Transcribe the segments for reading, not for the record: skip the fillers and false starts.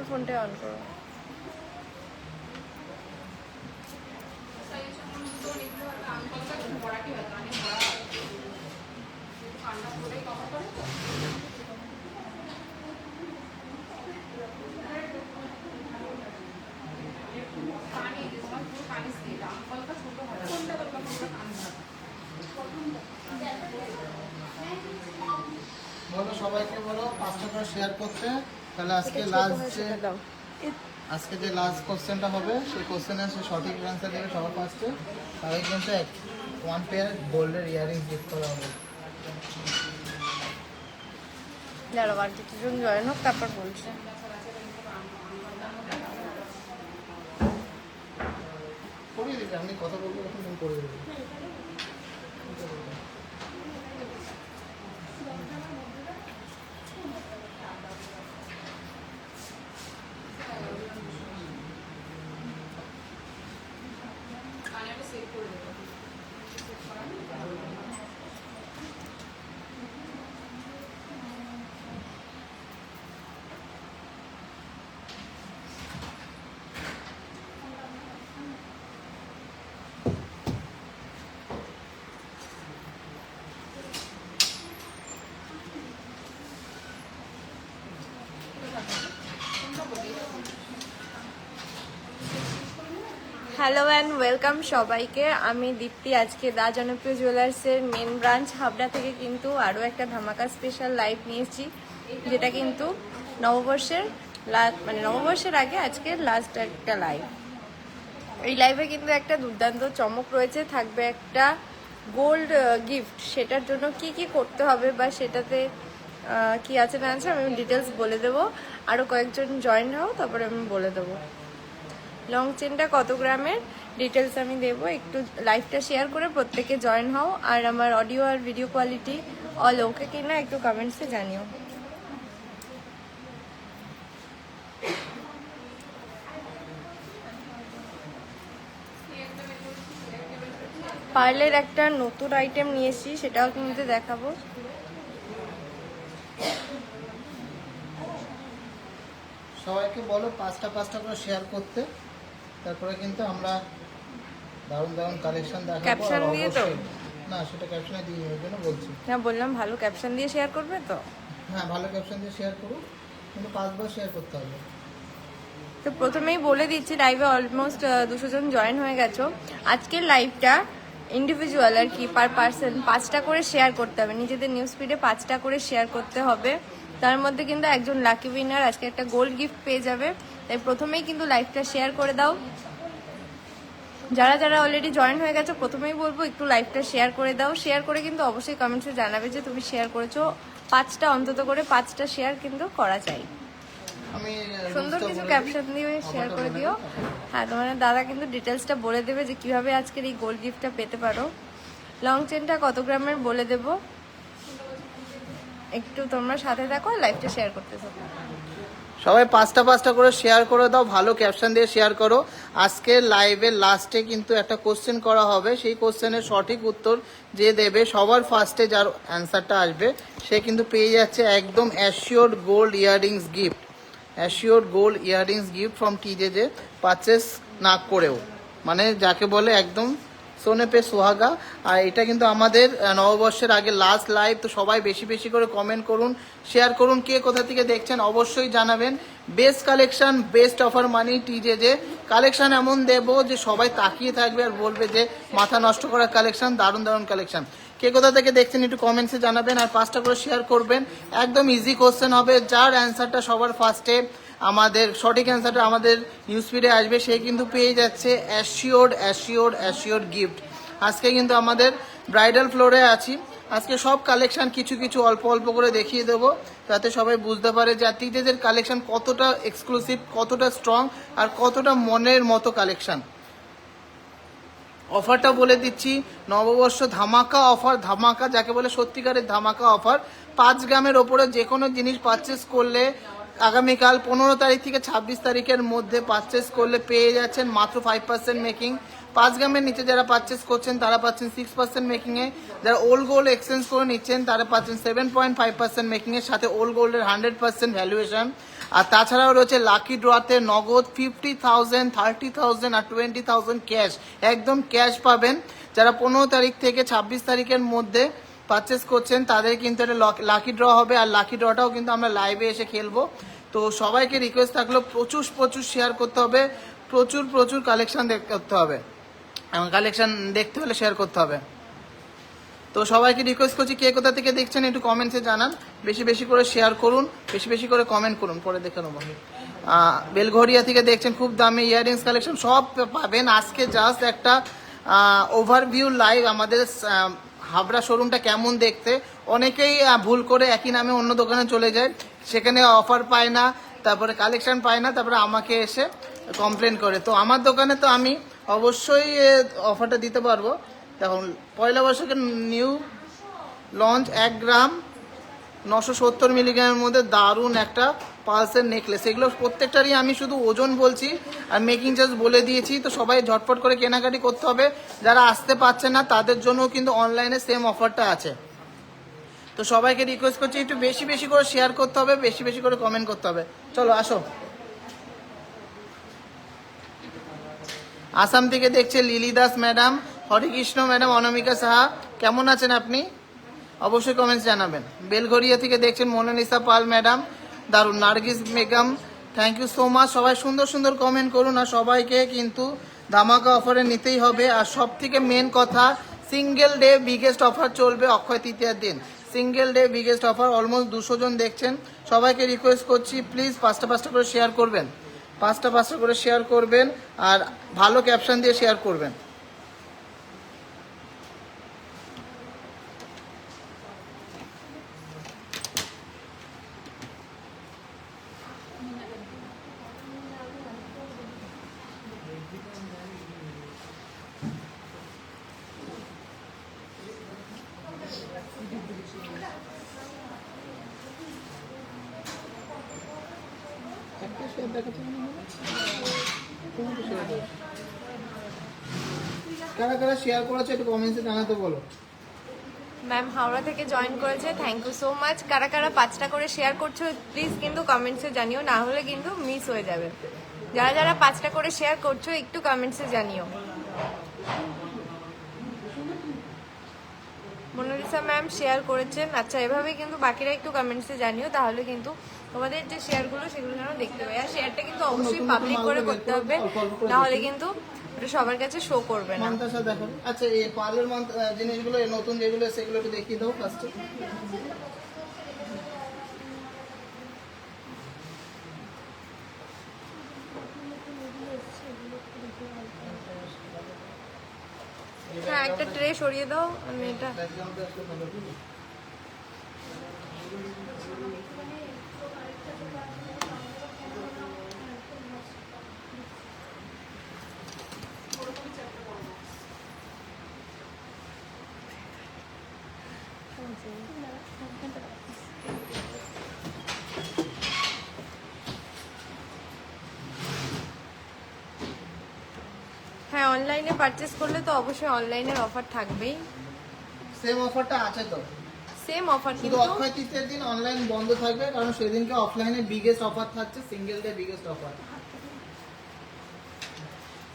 ফোনটা অন করো। বলো সবাইকে, বলো 5টা করে শেয়ার করতে। তাহলে আজকে যে লাস্ট কোশ্চেনটা হবে সেই কোশ্চেনের সঠিক অ্যান্সার দেবে সবার ফার্স্টে, তাহলে কিন্তু 1 পেয়ার গোল্ডের ইয়ারিংস গিফট করা হবে। দাঁড়াও আর কিছুজন জয়েন হোক তারপর বলছি। করিয়ে দিচ্ছি, আমি কথা বলবো তখন তুমি করে দেবে। হ্যালো অ্যান্ড ওয়েলকাম সবাইকে। আমি দীপ্তি। আজকে দা জনপ্রিয় জুয়েলার্সের মেন ব্রাঞ্চ হাবড়া থেকে কিন্তু আরও একটা ধামাকা স্পেশাল লাইভ নিয়েছি, যেটা কিন্তু নববর্ষের আগে আজকে লাস্ট একটা লাইভ। এই লাইভে কিন্তু একটা দুর্দান্ত চমক রয়েছে, থাকবে একটা গোল্ড গিফট। সেটার জন্য কি কি করতে হবে বা সেটাতে কি আছে না আছে আমি ডিটেলস বলে দেবো। আরও কয়েকজন জয়েন হও, তারপরে আমি বলে দেবো লং চেনটা কত গ্রামের ডিটেলস আমি দেবো। একটু লাইভটা শেয়ার করে প্রত্যেকে জয়েন হও। আর আমার অডিও আর ভিডিও কোয়ালিটি অল ওকে কিনা একটু কমেন্টসে জানিও। পার্লের একটা নতুন আইটেম নিয়েছি, সেটাও কিন্তু দেখাবো। সবাইকে বলো 5টা করে শেয়ার করতে, তারপরে কিন্তু আমরা দারুণ দারুণ কালেকশন দেখাবো। ক্যাপশন দিয়ে তো না, সেটা ক্যাপশনে দিয়ে ওই জন্য বলছি। না, বললাম ভালো ক্যাপশন দিয়ে শেয়ার করবে তো। হ্যাঁ, ভালো ক্যাপশন দিয়ে শেয়ার করো, কিন্তু 5বার শেয়ার করতে হবে। তো প্রথমেই বলে দিচ্ছি, লাইভে অলমোস্ট 200 জন জয়েন হয়ে গেছো। আজকের লাইভটা ইন্ডিভিজুয়াল আর কি, পার পার্সন 5টা করে শেয়ার করতে হবে। নিজেদের নিউজ ফিডে 5টা করে শেয়ার করতে হবে। তার মধ্যে কিন্তু একজন লাকি উইনার আজকে একটা গোল্ড গিফট পেয়ে যাবে। তাই প্রথমেই কিন্তু লাইভটা শেয়ার করে দাও। যারা যারা অলরেডি জয়েন হয়ে গেছো, প্রথমেই বলবো একটু লাইভটা শেয়ার করে দাও। শেয়ার করে কিন্তু অবশ্যই কমেন্টসে জানাবে যে তুমি শেয়ার করেছো। 5টা অন্তত করে 5টা শেয়ার কিন্তু করা চাই। সুন্দর কিছু ক্যাপশন দিয়ে শেয়ার করে দিও। হ্যাঁ, তোমার দাদা কিন্তু ডিটেলসটা বলে দেবে যে কিভাবে আজকের এই গোল্ড গিফটটা পেতে পারো। লং চেনটা কত গ্রামের বলে দেবো, একটু তোমরা সাথে থাকো, লাইভটা শেয়ার করতে থাকো। সবাই 5টা করে শেয়ার করে দাও, ভালো ক্যাপশন দিয়ে শেয়ার করো। আজকের লাইভের লাস্টে কিন্তু একটা কোশ্চেন করা হবে, সেই কোশ্চেনের সঠিক উত্তর যে দেবে সবার ফার্স্টে যার অ্যান্সারটা আসবে সে কিন্তু পেয়ে যাচ্ছে একদম assured gold earrings gift. Assured gold earrings gift from TJ, purchase না করেও, মানে যাকে বলে একদম সোনে পে সোহাগা। আর এটা কিন্তু আমাদের নববর্ষের আগে লাস্ট লাইভ। তো সবাই বেশি বেশি করে কমেন্ট করুন, শেয়ার করুন। কে কোথা থেকে দেখছেন অবশ্যই জানাবেন। বেস্ট কালেকশন, বেস্ট অফার মানি টিজে কালেকশন এমন দেবো যে সবাই তাকিয়ে থাকবে আর বলবে যে মাথা নষ্ট করা কালেকশন, দারুণ দারুণ কালেকশন। কে কোথা থেকে দেখছেন একটু কমেন্টসে জানাবেন, আর 5টা করে শেয়ার করবেন। একদম ইজি কোশ্চেন হবে, যার অ্যান্সারটা সবার ফার্স্টে আমাদের সঠিক অ্যান্সারটা আমাদের নিউজ ফিডে আসবে সে কিন্তু পেয়ে যাচ্ছে অ্যাসিওর্ড গিফট। আজকে কিন্তু আমাদের ব্রাইডাল ফ্লোরে আছি। আজকে সব কালেকশন কিছু কিছু অল্প অল্প করে দেখিয়ে দেবো, যাতে সবাই বুঝতে পারে যে টিজেদের কালেকশন কতটা এক্সক্লুসিভ, কতটা স্ট্রং আর কতটা মনের মতো কালেকশন। অফারটা বলে দিচ্ছি, নববর্ষ ধামাকা অফার, ধামাকা যাকে বলে সত্যিকারের ধামাকা অফার। 5 গ্রামের ওপরে যে কোনো জিনিস পারচেস করলে আগামীকাল 15 তারিখ থেকে 26 তারিখের মধ্যে পারচেস করলে পেয়ে যাচ্ছেন মাত্র 5% মেকিং, 5 গ্রামের নিচে যারা পারচেস করছেন তারা পাচ্ছেন 6% মেকিংয়ে, যারা ওল্ড গোল্ড এক্সচেঞ্জ করে নিচ্ছেন তারা পাচ্ছেন 7.5% মেকিংয়ের সাথে ওল্ড গোল্ডের 100% ভ্যালুয়েশন। আর তাছাড়াও রয়েছে লাকি ড্রতে নগদ 50,000, 30,000 আর 20,000 ক্যাশ, একদম ক্যাশ পাবেন। যারা 15 তারিখ থেকে 26 তারিখের মধ্যে পারচেস করছেন তাদের কিন্তু একটা লাকি ড্র হবে, আর লাকি ড্রটাও কিন্তু আমরা লাইভে এসে খেলবো। তো সবাইকে রিকোয়েস্ট থাকলো প্রচুর শেয়ার করতে হবে, প্রচুর কালেকশন করতে হবে, এবং কালেকশন দেখতে হলে শেয়ার করতে হবে। তো সবাইকে রিকোয়েস্ট করছি কে কোথা থেকে দেখছেন একটু কমেন্টসে জানান, বেশি বেশি করে শেয়ার করুন, বেশি করে কমেন্ট করুন, পরে দেখে নেবো। বেলঘরিয়া থেকে দেখছেন, খুব দামি ইয়াররিংস কালেকশন সব পাবেন। আজকে জাস্ট একটা ওভারভিউ লাইভ আমাদের হাবড়া শোরুমটা কেমন দেখতে। অনেকেই ভুল করে একই নামে অন্য দোকানে চলে যায়, সেখানে অফার পায় না, তারপরে কালেকশন পায় না, তারপরে আমাকে এসে কমপ্লেন করে। তো আমার দোকানে তো আমি অবশ্যই অফারটা দিতে পারবো। দেখুন পয়লা বৈশাখের নিউ লঞ্চ 1 গ্রাম 970 মিলিগ্রামের মধ্যে দারুণ একটা পালসের নেকলেস, এগুলো প্রত্যেকটারই আমি শুধু ওজন বলছি আর মেকিং চার্জ বলে দিয়েছি। তো সবাই ঝটপট করে কেনাকাটি করতে হবে, যারা আসতে পারছে না তাদের জন্য কিন্তু অনলাইনে সেম অফারটা আছে। তো সবাইকে রিকোয়েস্ট করছি একটু বেশি করে শেয়ার করতে হবে, বেশি করে কমেন্ট করতে হবে। চলো আসো। আসাম থেকে দেখছে লিলি দাস ম্যাডাম, হরিকৃষ্ণ ম্যাডাম, অনামিকা সাহা, কেমন আছেন আপনি অবশ্যই কমেন্টস জানাবেন। বেলঘরিয়া থেকে দেখছেন মোনালিসা পাল ম্যাডাম, দারুন। Nargis Begum, thank you so much. সবাই সুন্দর কমেন্ট করুন, আর সবাইকে কিন্তু ধামাকা অফারে নিতেই হবে। আর সব থেকে মেন কথা, সিঙ্গেল ডে বিগেস্ট অফার চলবে অক্ষয় তৃতীয়ার দিন, single day biggest offer. Almost 200 জন দেখছেন, সবাইকে রিকোয়েস্ট করছি প্লিজ 5টা করে শেয়ার করবেন, 5টা করে শেয়ার করবেন, আর ভালো ক্যাপশন দিয়ে শেয়ার করবেন। কারা শেয়ার করেছে একটু কমেন্টসে জানাতে বলো। ম্যাম হাওড়া থেকে জয়েন করেছে, থ্যাংক ইউ সো মাচ। কারা 5টা করে শেয়ার করছো প্লিজ কিন্তু কমেন্টসে জানিও, না হলে কিন্তু মিস হয়ে যাবে। যারা 5টা করে শেয়ার করছো একটু কমেন্টসে জানিও। মোনালিসা ম্যাম শেয়ার করেছেন, আচ্ছা এভাবে কিন্তু বাকিরা একটু কমেন্টসে জানিও, তাহলে কিন্তু তোমাদের যে শেয়ারগুলো সেগুলো যেন দেখতে পাই। আর শেয়ারটা কিন্তু অবশ্যই পাবলিক করে করতে হবে, না হলে কিন্তু ওটা সবার কাছে শো করবে না। মন্তাসা দেখো, আচ্ছা এই পার্লার জিনিসগুলো নতুন যেগুলো সেগুলো একটু দেখিয়ে দাও ফার্স্টে। হ্যাঁ একটা ট্রে সরিয়ে দাও, আমি এটা হ্যাঁ অনলাইনে পারচেজ করলে তো অবশ্যই অনলাইনের অফার থাকবেই। সেম অফারটা আছে তো, সেম অফার শুধু কিন্তু অক্ষয় তৃতীয়ার দিন অনলাইন বন্ধ থাকবে, কারণ সেদিনকে অফলাইনে বিগেস্ট অফার থাকছে, সিঙ্গেল ডে বিগেস্ট অফার।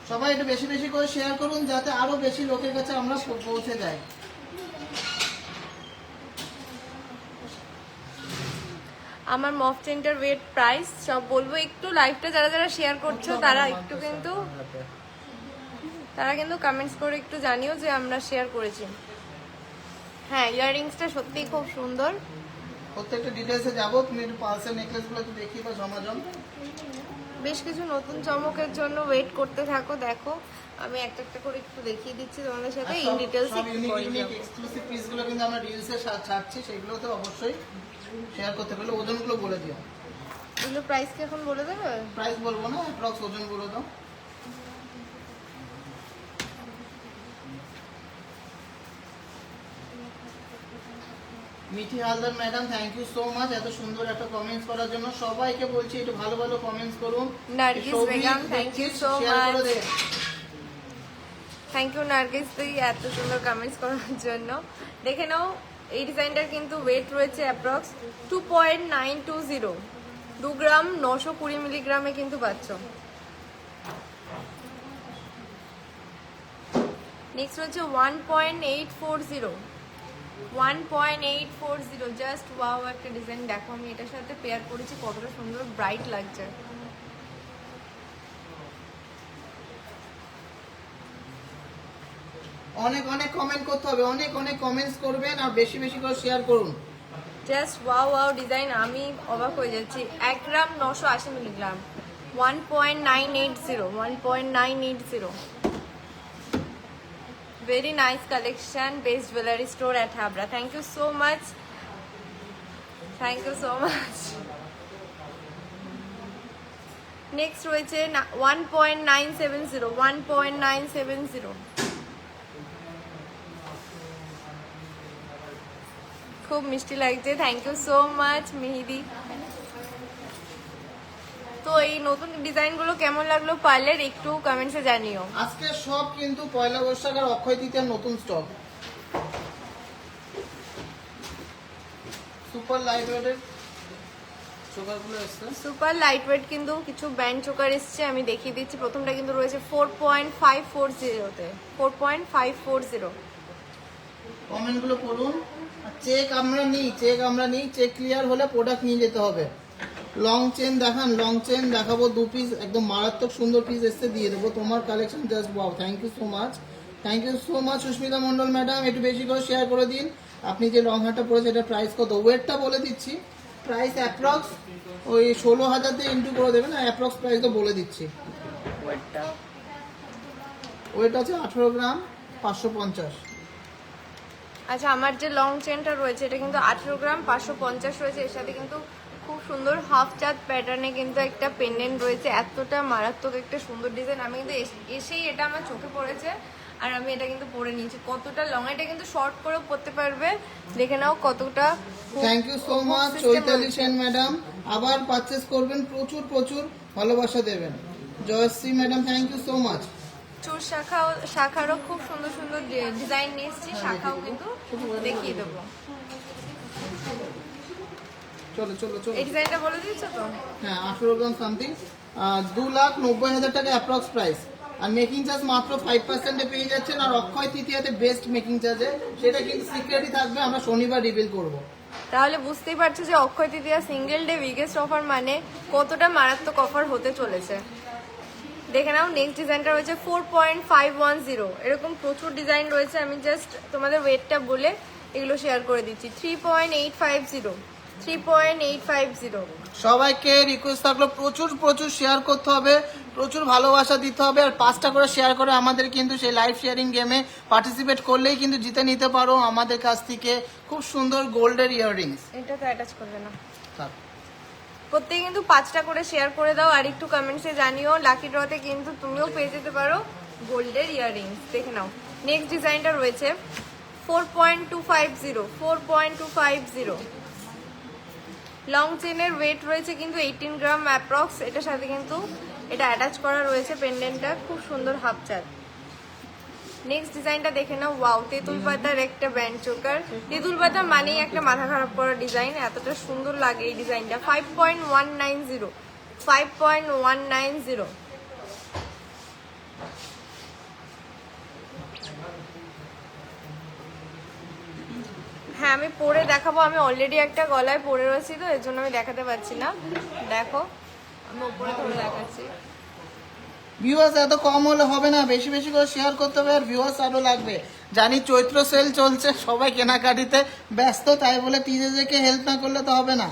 সবাই একটু বেশি করে শেয়ার করুন, যাতে আরো বেশি লোকের কাছে আমরা পৌঁছে যাই। আমার মফ চেনটার ওয়েট প্রাইস সব বলবো। একটু লাইভটা যারা শেয়ার করছো তারা একটু কিন্তু কমেন্টস করে একটু জানিও যে আমরা শেয়ার করেছি। হ্যাঁ ইয়াররিংসটা সত্যিই খুব সুন্দর। প্রত্যেকটা ডিটেলসে যাবো, তুমি একটু পালসের নেকলেসগুলো একটু দেখিয়ে দাও ঝমাঝম। বেশ কিছু নতুন চমকের জন্য ওয়েট করতে থাকো, দেখো আমি একটা করে একটু দেখিয়ে দিচ্ছি তোমাদের সাথে ইন ডিটেইলস। সব ইউনিক এক্সক্লুসিভ পিসগুলো কিন্তু আমরা রিলসে ছাড়ছি, সেগুলো তো অবশ্যই শেয়ার করতে পারলে। ওজনগুলো বলে দিও। এগুলো প্রাইস কি এখন বলে দেবে? প্রাইস বলবো না, অ্যাপ্রক্স ওজন বলে দাও। Mithi Haldar madam, thank you so much এত সুন্দর একটা কমেন্টস করার জন্য। সবাইকে বলছি একটু ভালো কমেন্টস করুন। Nargis Begum, thank you so much. Thank you Nargis তুই এত সুন্দর কমেন্টস করার জন্য। দেখে নাও এই ডিজাইনটার কিন্তু ওয়েট রয়েছে অ্যাপ্রক্স 2.920, 2 গ্রাম 920 মিলিগ্রামে কিন্তু পাচ্ছ। নেক্সট হচ্ছে 1.840, 1.840 জাস্ট ওয়াও একটা ডিজাইন। দেখো আমি এটার সাথে পেয়ার করেছি, কতটা সুন্দর ব্রাইট লাগছে। অনেক অনেক কমেন্ট করতে হবে, অনেক অনেক কমেন্টস করবেন আর বেশি বেশি করে শেয়ার করুন। জাস্ট ওয়াও ওয়াও ডিজাইন, আমি অবাক হয়ে যাচ্ছি। 1 গ্রাম 980 milligram, 1.980, 1.980। Very nice collection, best jewelry store at Habra. Thank you so much. Thank you so much. Next রয়েছে 1.970, 1.970। খুব মিষ্টি লাগছে, থ্যাংক ইউ সো মাচ মেহেদি। তো এই নতুন ডিজাইনগুলো কেমন লাগলো পার্লার একটু কমেন্টসে জানিও। আজকে সব কিন্তু পয়লা বৈশাখ আর অক্ষয় তৃতীয়ার নতুন স্টক। সুপার লাইট ওয়েটের চোকারগুলো এসছে, সুপার লাইট ওয়েট কিন্তু কিছু ব্যান্ড চোকার এসছে, আমি দেখিয়ে দিচ্ছি। প্রথমটা কিন্তু রয়েছে 4.540-তে, 4.540। কমেন্টগুলো পড়ুন। চেক আমরা নিই, চেক আমরা নিই, চেক ক্লিয়ার হলে প্রোডাক্ট নিয়ে যেতে হবে। লং চেন দেখান, লং চেন দেখাবো 2 পিস, একদম মারাত্মক সুন্দর পিস এসছে, দিয়ে দেবো। তোমার collection just wow, thank you so much, thank you so much Susmita Mondal madam. একটু বেশি করে শেয়ার করে দিন। আপনি যে লং হারটা পরেছে এটা প্রাইস কত, ওয়েটটা বলে দিচ্ছি। প্রাইস অ্যাপ্রক্স ওই 16,000 দিয়ে ইন্টু করে দেবেন, অ্যাপ্রক্স প্রাইস তো বলে দিচ্ছি। ওয়েট আছে 18 গ্রাম 550। আচ্ছা, আমার যে লং চেনটা রয়েছে এটা কিন্তু 18 গ্রাম 550 রয়েছে। এর সাথে কিন্তু খুব সুন্দর হাফ চাঁদ প্যাটার্নে কিন্তু একটা পেন্ডেন্ট রয়েছে। এতটা মারাত্মক একটা সুন্দর ডিজাইন, আমি কিন্তু এসেই এটা আমার চোখে পড়েছে আর আমি এটা কিন্তু পরে নিয়েছি। কতটা লং, এটা কিন্তু শর্ট করেও পরতে পারবে। দেখে নাও কতটা। Thank you so much Chaitali Sen madam, আবার পারচেস করবেন, প্রচুর প্রচুর ভালোবাসা দেবেন। Joyshree madam thank you so much. চুর শাখারও খুব সুন্দর সুন্দর ডিজাইন নিয়ে এসেছি, শাখাও কিন্তু দেখিয়ে দেবো। চলো চলো চলো, এই ডিজাইনটা বলে দিচ্ছ তো? হ্যাঁ 18 গ্রাম সামথিং, 2,90,000 টাকা approx price. Are making charge মাত্র 5%-এ পেয়ে যাচ্ছেন। আর অক্ষয় তৃতীয়াতে বেস্ট মেকিং চার্জে, সেটা কিন্তু সিক্রেটই থাকবে, আমরা শনিবার রিভিল করব। তাহলে বুঝতেই পারছো যে Akshaya Tritiya single day biggest offer মানে কতটা মারাত্মক অফার হতে চলেছে। দেখে নাও নেক্সট ডিজাইনটা রয়েছে 4.510। এরকম প্রচুর ডিজাইন রয়েছে, আমি জাস্ট তোমাদের ওয়েটটা বলে এগুলো শেয়ার করে দিচ্ছি। 3.850, 3.850। সবাইকে রিকোয়েস্ট থাকলো প্রচুর প্রচুর শেয়ার করতে হবে, প্রচুর ভালোবাসা দিতে হবে। আর 5টা করে শেয়ার করে আমাদের কিন্তু সেই লাইভ শেয়ারিং গেমে পার্টিসিপেট করলেই কিন্তু জিতে নিতে পারো আমাদের কাছ থেকে খুব সুন্দর গোল্ডের ইয়াররিংস। এটা তো অ্যাটাচ করবে না, প্রত্যেকে কিন্তু 5টা করে শেয়ার করে দাও আর একটু কমেন্টসে জানিও। লাকি ড্রতে কিন্তু তুমিও পেয়ে যেতে পারো গোল্ডের ইয়াররিংস। দেখে নাও নেক্সট ডিজাইনটা রয়েছে 4.250, 4.250। লং চেনের ওয়েট রয়েছে কিন্তু 18 গ্রাম অ্যাপ্রক্স। এটার সাথে কিন্তু এটা অ্যাটাচ করা রয়েছে পেন্ডেন্টটা, খুব সুন্দর হাফ চাঁদ। নেক্সট ডিজাইনটা দেখে নাও, ওয়াও তেঁতুল পাতার একটা ব্যান্ড চোকার। তেঁতুল পাতা মানেই একটা মাথা খারাপ করা ডিজাইন, এতটা সুন্দর লাগে এই ডিজাইনটা। 5.190, 5.190। হ্যাঁ আমি পরে দেখাবো, আমি অলরেডি একটা গলায় পরে রয়েছি তো এর জন্য আমি দেখাতে পারছি না। দেখো আমি উপরে ধরে দেখাচ্ছি। ভিউয়ার্স এত কম হলে হবে না, বেশি বেশি করে শেয়ার করতে হবে আর ভিউয়ার্স আরও লাগবে। জানি চৈত্র সেল চলছে, সবাই কেনাকাটিতে ব্যস্ত, তাই বলে টিজেজেকে হেল্প না করলে তো হবে না।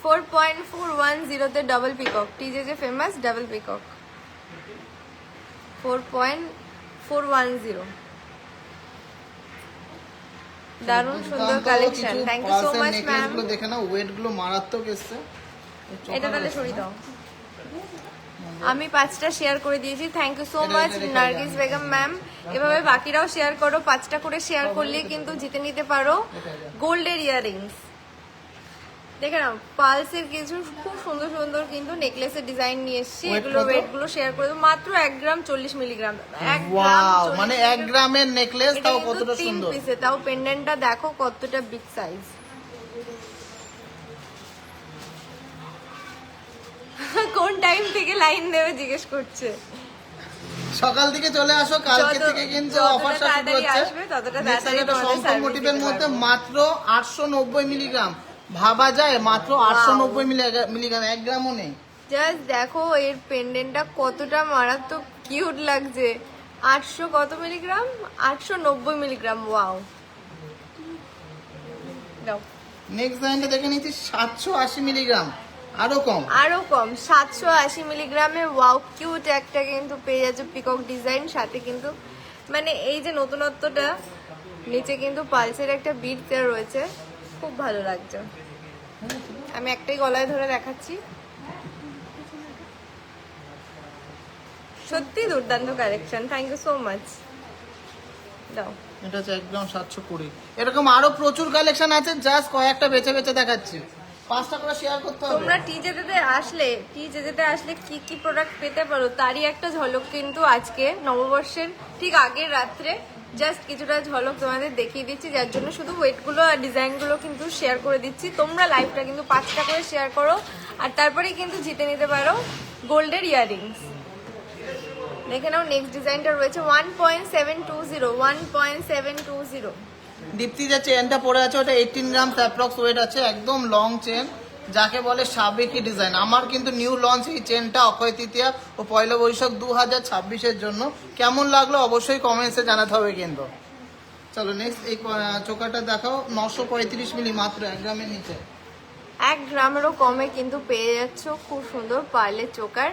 4.410 তে ডাবল পিকক, টিজেজে ফেমাস ডাবল পিকক। 4.410। দারুণ সুন্দর collection, thank you so much ma'am. দেখে নাও ওয়েট গুলো মারাত্মক এসছে। এটা তাহলে সরিয়ে দাও। আমি 5টা শেয়ার করে দিয়েছি, thank you so much Nargis Begum ma'am. এভাবে বাকিরাও শেয়ার করো, 5টা করে শেয়ার করলে কিন্তু জিতে নিতে পারো গোল্ডের ইয়াররিংস। দেখে নাও পালসের কিছু খুব সুন্দর সুন্দর কিন্তু নেকলেসের ডিজাইন নিয়ে এসেছি। Weight এগুলো কত? ওয়েট গুলো শেয়ার করে দেবো মাত্র 1 গ্রাম 40 মিলিগ্রাম। 1 গ্রাম ওয়াও 40 মানে 1 মিলিগ্রাম। গ্রামের নেকলেস এটা তাও কিন্তু কতটা 3 সুন্দর। পিসে, তাও পেন্ডেন্টটা দেখো কতটা বিগ সাইজ। কোন টাইম থেকে লাইন দেবে জিজ্ঞেস করছে। সকাল থেকে চলে আসো, কালকে যত- থেকে কিন্তু যতটা অফার শুরু তাড়াতাড়ি হচ্ছে। আসবে, ততটা Next তাড়াতাড়ি একটা তোমাদের সম্পূর্ণ service মোটিভের দিতে মধ্যে পারবো। মাত্র 890 মিলিগ্রাম, ভাবা যায় মাত্র 890 মিলিগ্রাম, 1 গ্রামও নেই। জাস্ট দেখো এর পেন্ডেন্টটা কতটা মারাত্মক কিউট লাগছে। 800 কত মিলিগ্রাম? 890 মিলিগ্রাম। ওয়াও, দাও নেক্সট লাইনটা দেখে নিচ্ছি 780 মিলিগ্রাম, আরো কম। আরো কম 780 মিলিগ্রামে। ওয়াও, কিউট একটা কিন্তু পেয়ে যাচ্ছে পিকক ডিজাইন সাথে কিন্তু মানে এই যে নতুনত্বটা, নিচে কিন্তু পালসের একটা বিট দেওয়া রয়েছে, খুব ভালো লাগছে। আমি একটাই গলায় ধরে দেখাচ্ছি। সত্যি দুর্দান্ত collection, thank you so much. দাও এটা হচ্ছে 1 গ্রাম 720। এরকম আরো প্রচুর কালেকশন আছে, জাস্ট কয়েকটা বেছে বেছে দেখাচ্ছি। 5টা করে শেয়ার করতে হবে। তোমরা টিজেতে আসলে কি কি প্রোডাক্ট পেতে পারো তারই একটা ঝলক কিন্তু আজকে নববর্ষের ঠিক আগের রাত্রে জাস্ট কিছুটা ঝলক তোমাদের দেখিয়ে দিচ্ছি, যার জন্য শুধু ওয়েটগুলো আর ডিজাইনগুলো কিন্তু শেয়ার করে দিচ্ছি। তোমরা লাইভটা কিন্তু 5টা করে শেয়ার করো, আর তারপরেই কিন্তু জিতে নিতে পারো গোল্ডের ইয়াররিংস। দেখে নাও নেক্সট ডিজাইনটা রয়েছে 1.720, 1.720। দীপ্তি যে চেনটা পরে আছে ওটা 18 গ্রাম অ্যাপ্রক্স ওয়েট আছে, একদম লং চেন, যাকে বলে সাবেকি ডিজাইন। আমার কিন্তু নিউ লঞ্চ এই চেনটা অক্ষয় তৃতীয়া ও পয়লা বৈশাখ 2026-এর জন্য। কেমন লাগলো অবশ্যই কমেন্টসে জানাতে হবে কিন্তু। চলো নেক্সট এই চোকাটা দেখাও, 935 মিলি, মাত্র 1 গ্রামের নিচে। 1 গ্রামেরও কমে কিন্তু পেয়ে যাচ্ছ খুব সুন্দর পার্লের চোকার।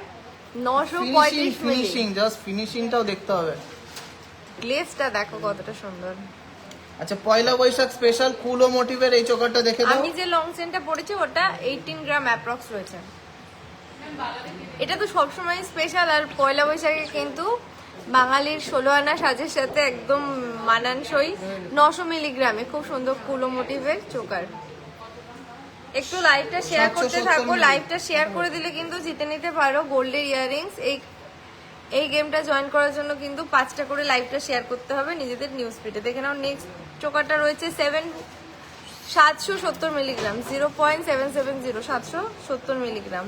935 মিলি। ফিনিশিং, জাস্ট ফিনিশিংটাও দেখতে হবে। গ্লেজটা দেখো কতটা সুন্দর। আচ্ছা, পয়লা বৈশাখ স্পেশাল কুলো মোটিভের এই চোকারটা দেখে দাও। আমি যে লং চেনটা পরেছি ওটা 18 গ্রাম অ্যাপ্রক্স রয়েছে। এটা তো সবসময় স্পেশাল, আর পয়লা বৈশাখে কিন্তু বাঙালির 16 আনা সাজের সাথে একদম মানানসই। 900 মিলিগ্রামে খুব সুন্দর কুলো মোটিভের চোকার। একটু লাইভটা শেয়ার করতে 770 থাকো, মিলি। লাইভটা শেয়ার করে দিলে কিন্তু জিতে নিতে পারো গোল্ডের ইয়াররিংস। এই গেমটা জয়েন করার জন্য কিন্তু 5টা করে লাইভটা শেয়ার করতে হবে নিজেদের নিউজ ফিডে। দেখে নাও নেক্সট চোকারটা রয়েছে 770 মিলিগ্রাম, 0.770, 770 মিলিগ্রাম।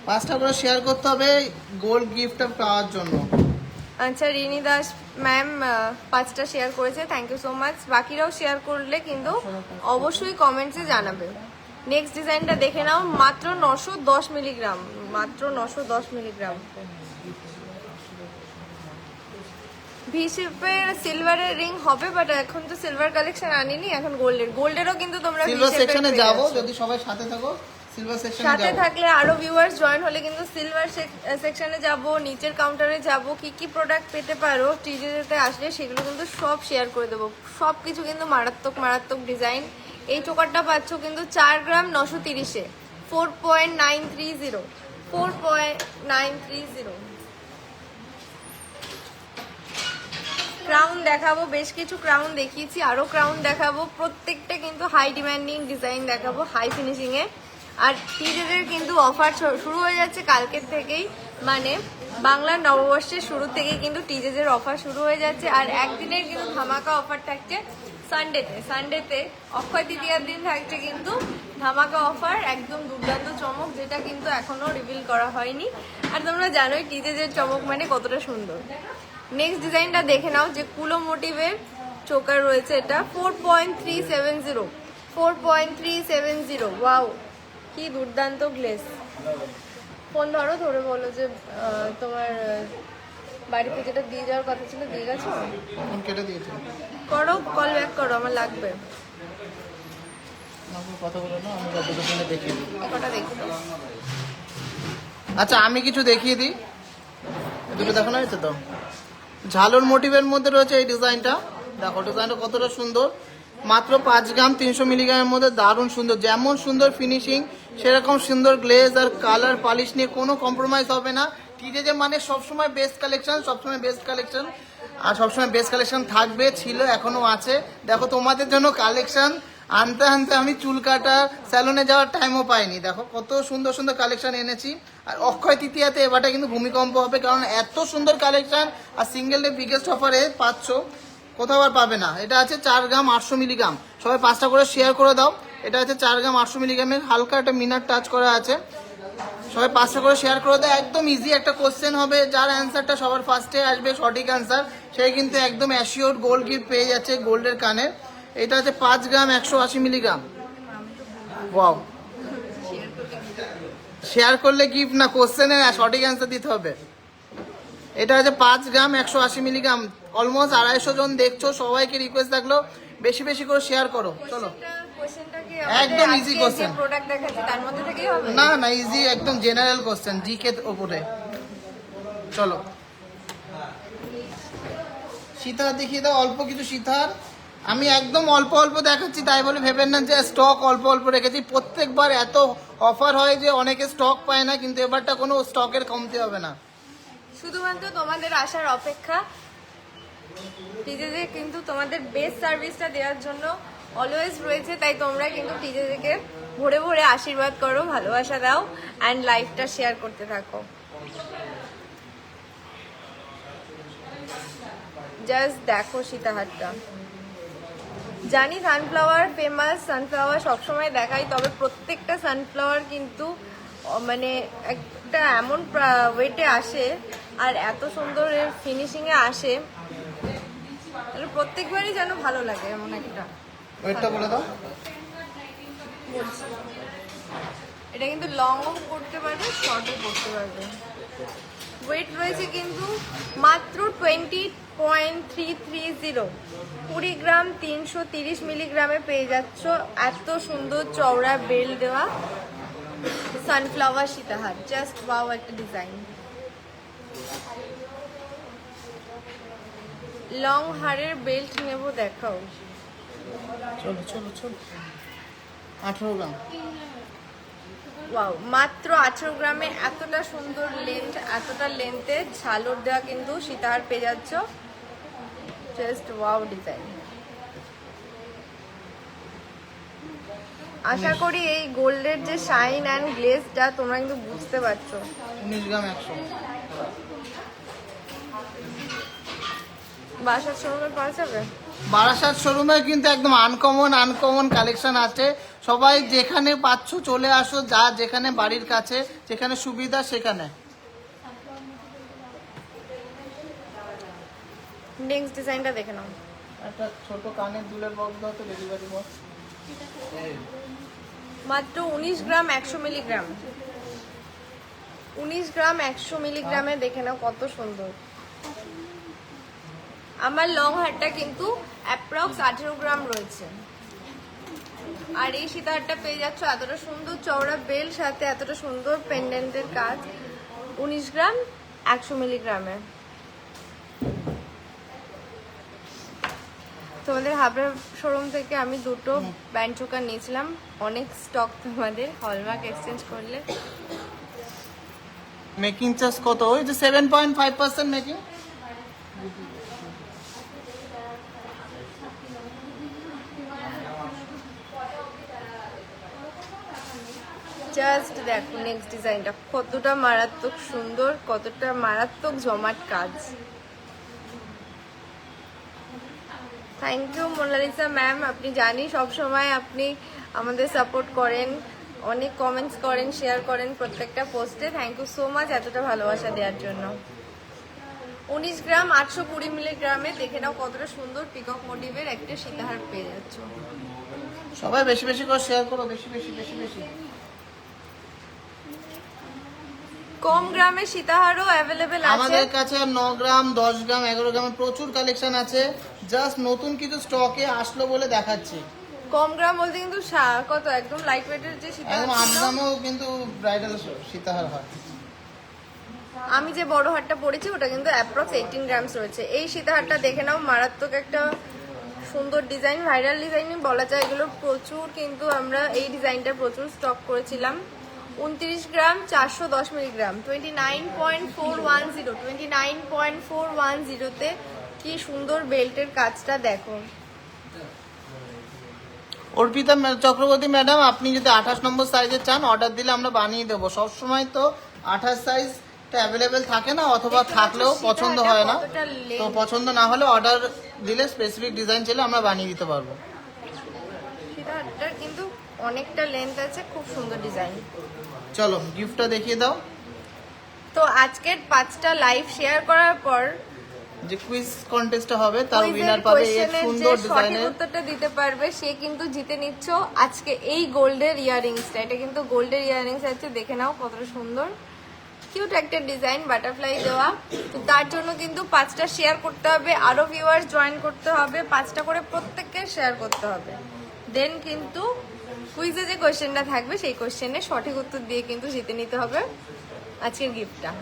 5টা করে শেয়ার করতে হবে গোল্ড গিফটটা পাওয়ার জন্য। আচ্ছা, রিনি দাস ম্যাম 5টা শেয়ার করেছে, থ্যাংক ইউ সো মাচ। বাকিরাও শেয়ার করলে কিন্তু অবশ্যই কমেন্টসে জানাবে। নেক্সট ডিজাইনটা দেখে নাও, মাত্র 910 মিলিগ্রাম, মাত্র 910 মিলিগ্রাম। ভিশেপের সিলভারের রিং হবে, বাট এখন তো সিলভার কালেকশন আনিনি, এখন গোল্ডেরও কিন্তু তোমরা সিলভার V-shape-এর সেকশনে পেয়ে যাব, যাচ্ছ। যদি সবাই সাথে থাকো সিলভার সেকশনে সাথে যাব। থাকলে আরো ভিউয়ার্স জয়েন হলে কিন্তু সিলভার সেকশনে যাব, নিচের কাউন্টারে যাব, কি কি প্রোডাক্ট পেতে পারো টিজেতে আসলে সেগুলো কিন্তু সব শেয়ার করে দেবো। সব কিছু কিন্তু মারাত্মক মারাত্মক ডিজাইন। এই চোকারটা পাচ্ছ কিন্তু 4 গ্রাম 930-এ, 4.930, 4.930। ক্রাউন দেখাবো, বেশ কিছু ক্রাউন দেখিয়েছি, আরো ক্রাউন দেখাবো। প্রত্যেকটা কিন্তু হাই ডিমান্ডিং ডিজাইন দেখাবো, হাই ফিনিশিং এ। আর টিজেদের কিন্তু অফার শুরু হয়ে যাচ্ছে কালকের থেকেই, মানে বাংলার নববর্ষের শুরু থেকেই কিন্তু টিজেদের অফার শুরু হয়ে যাচ্ছে। আর একদিনের কিন্তু ধামাকা অফার থাকছে সানডেতে অক্ষয় তৃতীয়ার দিন থাকছে কিন্তু ধামাকা অফার, একদম দুর্দান্ত চমক, যেটা কিন্তু এখনো রিভিল করা হয়নি। আর তোমরা জানোই টিজেদের চমক মানে কতটা সুন্দর। নেক্সট ডিজাইনটা দেখে নাও, যে কুলো মোটিভের চোকার রয়েছে, এটা 4.370, 4.370। ওয়াও, কি দুর্দান্ত গ্লেস। ফোন ধরে বলো যে তোমার বাড়িতে যেটা দিয়ে যাওয়ার কথা ছিল দিয়ে গেছো। ফোন কেটে দিয়েছে, করো, কল ব্যাক করো, আমার লাগবে। আমাকে কথা বলো না, আমি যতটুকু দেখিয়ে দিই। কটা দেখো। আচ্ছা, আমি কিছু দেখিয়ে দিই। দুটো দেখানো হয়েছে তো। ঝালর মোটিভের মধ্যে রয়েছে এই ডিজাইনটা, দেখো ডিজাইনটা কতটা সুন্দর। মাত্র 5 গ্রাম 300 মিলিগ্রামের মধ্যে, দারুণ সুন্দর। যেমন সুন্দর ফিনিশিং সেরকম সুন্দর গ্লেজ আর কালার পালিশ নিয়ে কোনো কম্প্রোমাইজ হবে না। টিজে মানে সবসময় বেস্ট কালেকশন, সবসময় বেস্ট কালেকশন, আর সবসময় বেস্ট কালেকশন থাকবে, ছিল, এখনো আছে। দেখো তোমাদের জন্য কালেকশন আনতে আনতে আমি চুল কাটার স্যালুনে যাওয়ার টাইমও পাইনি। দেখো কত সুন্দর সুন্দর কালেকশন এনেছি। আর অক্ষয় তৃতীয়াতে এবারটা কিন্তু ভূমিকম্প হবে, কারণ এত সুন্দর কালেকশন আর সিঙ্গেল ডে বিগেস্ট অফারে পাচ্ছ, কোথাও আর পাবে না। এটা আছে 4 গ্রাম 800 মিলিগ্রাম, সবাই 5টা করে শেয়ার করে দাও। এটা আছে 4 গ্রাম 800 মিলিগ্রামের, হালকা একটা মিনার টাচ করা আছে, সবাই 5টা করে শেয়ার করে দাও। একদম ইজি একটা কোশ্চেন হবে, যার অ্যান্সারটা সবার ফার্স্টে আসবে সঠিক অ্যান্সার, সেই কিন্তু একদম অ্যাসিওর গোল্ড গিফট পেয়ে যাচ্ছে গোল্ডের কানে। এটা আছে 5 গ্রাম 180 মিলিগ্রাম। ওয়াও, শেয়ার করলে গিফট না, কোশ্চেনের সঠিক অ্যান্সার দিতে হবে। এটা আছে 5 গ্রাম 180 মিলিগ্রাম, অলমোস্ট 250 জন দেখছো, সবাইকে রিকোয়েস্ট থাকলো বেশি বেশি করে শেয়ার করো। চলো, একদম easy question। প্রোডাক্ট দেখাচ্ছি তার মধ্যে থেকেই হবে? না না, ইজি, একদম জেনারেল কোশ্চেন, জিকে উপরে। চলো, সীতাহার দেখিয়ে দাও, অল্প কিছু সীতাহার। আমি একদম অল্প অল্প দেখাচ্ছি, তাই বলে ভেবেন না যে স্টক অল্প অল্প রেখেছি। প্রত্যেকবার এত অফার হয় যে অনেকে স্টক পায় না, কিন্তু এবারটা কোনো স্টকের কমতি হবে না। শুধুমাত্র তোমাদের আসার অপেক্ষা। টিজেজে কিন্তু তোমাদের বেস্ট সার্ভিসটা দেওয়ার জন্য অলওয়েজ রয়েছে, তাই তোমরা কিন্তু টিজেজেকে ভরে ভরে আশীর্বাদ করো, ভালোবাসা দাও অ্যান্ড লাইফটা শেয়ার করতে থাকো। জাস্ট দেখো সীতাহারটা। জানি সানফ্লাওয়ার ফেমাস, সানফ্লাওয়ার সবসময় দেখাই, তবে প্রত্যেকটা সানফ্লাওয়ার কিন্তু মানে একটা এমন ওয়েটে আসে আর এত সুন্দর ফিনিশিংয়ে আসে, প্রত্যেকবারই যেন ভালো লাগে এমন একটা। ওয়েটটা বলে দাও। এটা কিন্তু লংও করতে পারবে, শর্টও করতে পারবে। ওয়েট রয়েছে কিন্তু মাত্র 20.330, 20 গ্রাম 330 মিলিগ্রামে পেয়ে যাচ্ছ এত সুন্দর চওড়া বেল দেওয়া সানফ্লাওয়ার সীতাহার। জাস্ট ওয়াও একটা ডিজাইন। লং হারের বেল্ট নেব, দেখাও। চলো চলো চলো, 18 গ্রাম। ওয়াও, মাত্র 18 গ্রামে এতটা সুন্দর লেন্থ, এতটা লেন্থে ঝালর দেওয়া কিন্তু সীতাহার পেয়ে যাচ্ছ। Just wow design. আশা করি এই গোল্ডের যে শাইন অ্যান্ড গ্লেজটা তোমরা কিন্তু বুঝতে পারছো। 19 গ্রাম 100। বাসার শোরুমে পাওয়া যাবে? বারাসাত শোরুমে কিন্তু একদম আনকমন কালেকশন আছে। সবাই যেখানে পাচ্ছ চলে আসো, যা যেখানে বাড়ির কাছে যেখানে সুবিধা সেখানে। নেক্সট ডিজাইনটা দেখে নাও। একটা ছোট কানের দুলের বক্স দাও তো, ডেলিভারি বক্স। মাত্র 19 গ্রাম 100 মিলিগ্রাম। 19 গ্রাম 100 মিলিগ্রামে দেখে নাও কত সুন্দর। আমার লং হারটা কিন্তু অ্যাপ্রক্স 18 গ্রাম রয়েছে, আর এই সীতাহারটা পেয়ে যাচ্ছ এতটা সুন্দর চওড়া বেল, সাথে এতটা সুন্দর পেন্ডেন্টের কাজ, 19 গ্রাম 100 মিলিগ্রামে। তোমাদের হাবড়া শোরুম থেকে আমি দুটো ব্যান্ড চোকার নিয়েছিলাম, অনেক স্টক তোমাদের, হলমার্ক এক্সচেঞ্জ করলে। মেকিং চার্জ কত? ওই যে 7.5% মেকিং। জাস্ট দেখো নেক্সট ডিজাইনটা কতটা মারাত্মক সুন্দর, কতটা মারাত্মক জমাট কাজ। থ্যাংক ইউ মোনালিসা ম্যাম, আপনি জানি সব সময় আপনি আমাদের সাপোর্ট করেন, অনেক কমেন্টস করেন, শেয়ার করেন প্রত্যেকটা পোস্টে। থ্যাংক ইউ সো মাচ এতটা ভালোবাসা দেওয়ার জন্য। 19 গ্রাম 820 মিলিগ্রামে দেখে নাও কতটা সুন্দর পিকক মোটিভের একটা সীতাহার পেয়ে যাচ্ছ। সবাই বেশি বেশি করে শেয়ার করো, বেশি বেশি বেশি বেশি। কম গ্রামে সীতাহারও অ্যাভেলেবেল আছে আমাদের কাছে 9 গ্রাম 10 গ্রাম 11 গ্রামের প্রচুর কালেকশন আছে, জাস্ট নতুন কিছু স্টকে আসলো বলে দেখাচ্ছি। কম গ্রাম বলতে কিন্তু কত একদম লাইট ওয়েটের যে সীতাহার, একদম 8 গ্রামেও কিন্তু ব্রাইডাল সীতাহার হয়। আমি যে বড় হারটা পরেছি ওটা কিন্তু অ্যাপ্রক্স 18 গ্রামস রয়েছে। এই সীতাহারটা দেখে নাও, মারাত্মক একটা সুন্দর ডিজাইন, ভাইরাল ডিজাইনই বলা যায় এগুলো। প্রচুর কিন্তু আমরা এই ডিজাইনটা প্রচুর স্টক করেছিলাম। 29 গ্রাম 410 মিলিগ্রাম, 29.410, 29.410তে কি সুন্দর বেল্টের কাজটা দেখো। অর্পিতা চক্রবর্তী ম্যাডাম, আপনি যদি 28 নম্বর সাইজে চান অর্ডার দিলে আমরা বানিয়ে দেবো। সবসময় তো 28 সাইজটা অ্যাভেলেবেল থাকে না, অথবা থাকলেও পছন্দ হয় না। তো পছন্দ না হলে অর্ডার দিলে স্পেসিফিক ডিজাইন চাইলে আমরা বানিয়ে দিতে পারবো। সীতাহারটার কিন্তু অনেকটা লেন্থ আছে, খুব সুন্দর ডিজাইন। চলো গিফটটা দেখিয়ে দাও। তো আজকের 5টা লাইভ শেয়ার করার পর যে কুইজ কন্টেস্টটা হবে তার কুইজের উইনার পাবে এই কোশ্চেনের সুন্দর যে সঠিক ডিজাইনের। উত্তরটা দিতে পারবে সে কিন্তু জিতে নিচ্ছ আজকে এই গোল্ডের ইয়াররিংসটা। এটা কিন্তু গোল্ডের ইয়াররিংস আছে, দেখে নাও কতটা সুন্দর, কিউট একটা ডিজাইন, বাটারফ্লাই দেওয়া। তো তার জন্য কিন্তু 5টা শেয়ার করতে হবে, আরো ভিউয়ার্স জয়েন করতে হবে, 5টা করে প্রত্যেককে শেয়ার করতে হবে। দেন কিন্তু কুইজে যে কোশ্চেনটা থাকবে সেই কোশ্চেনের সঠিক উত্তর দিয়ে কিন্তু জিতে নিতে হবে আজকের গিফটটা।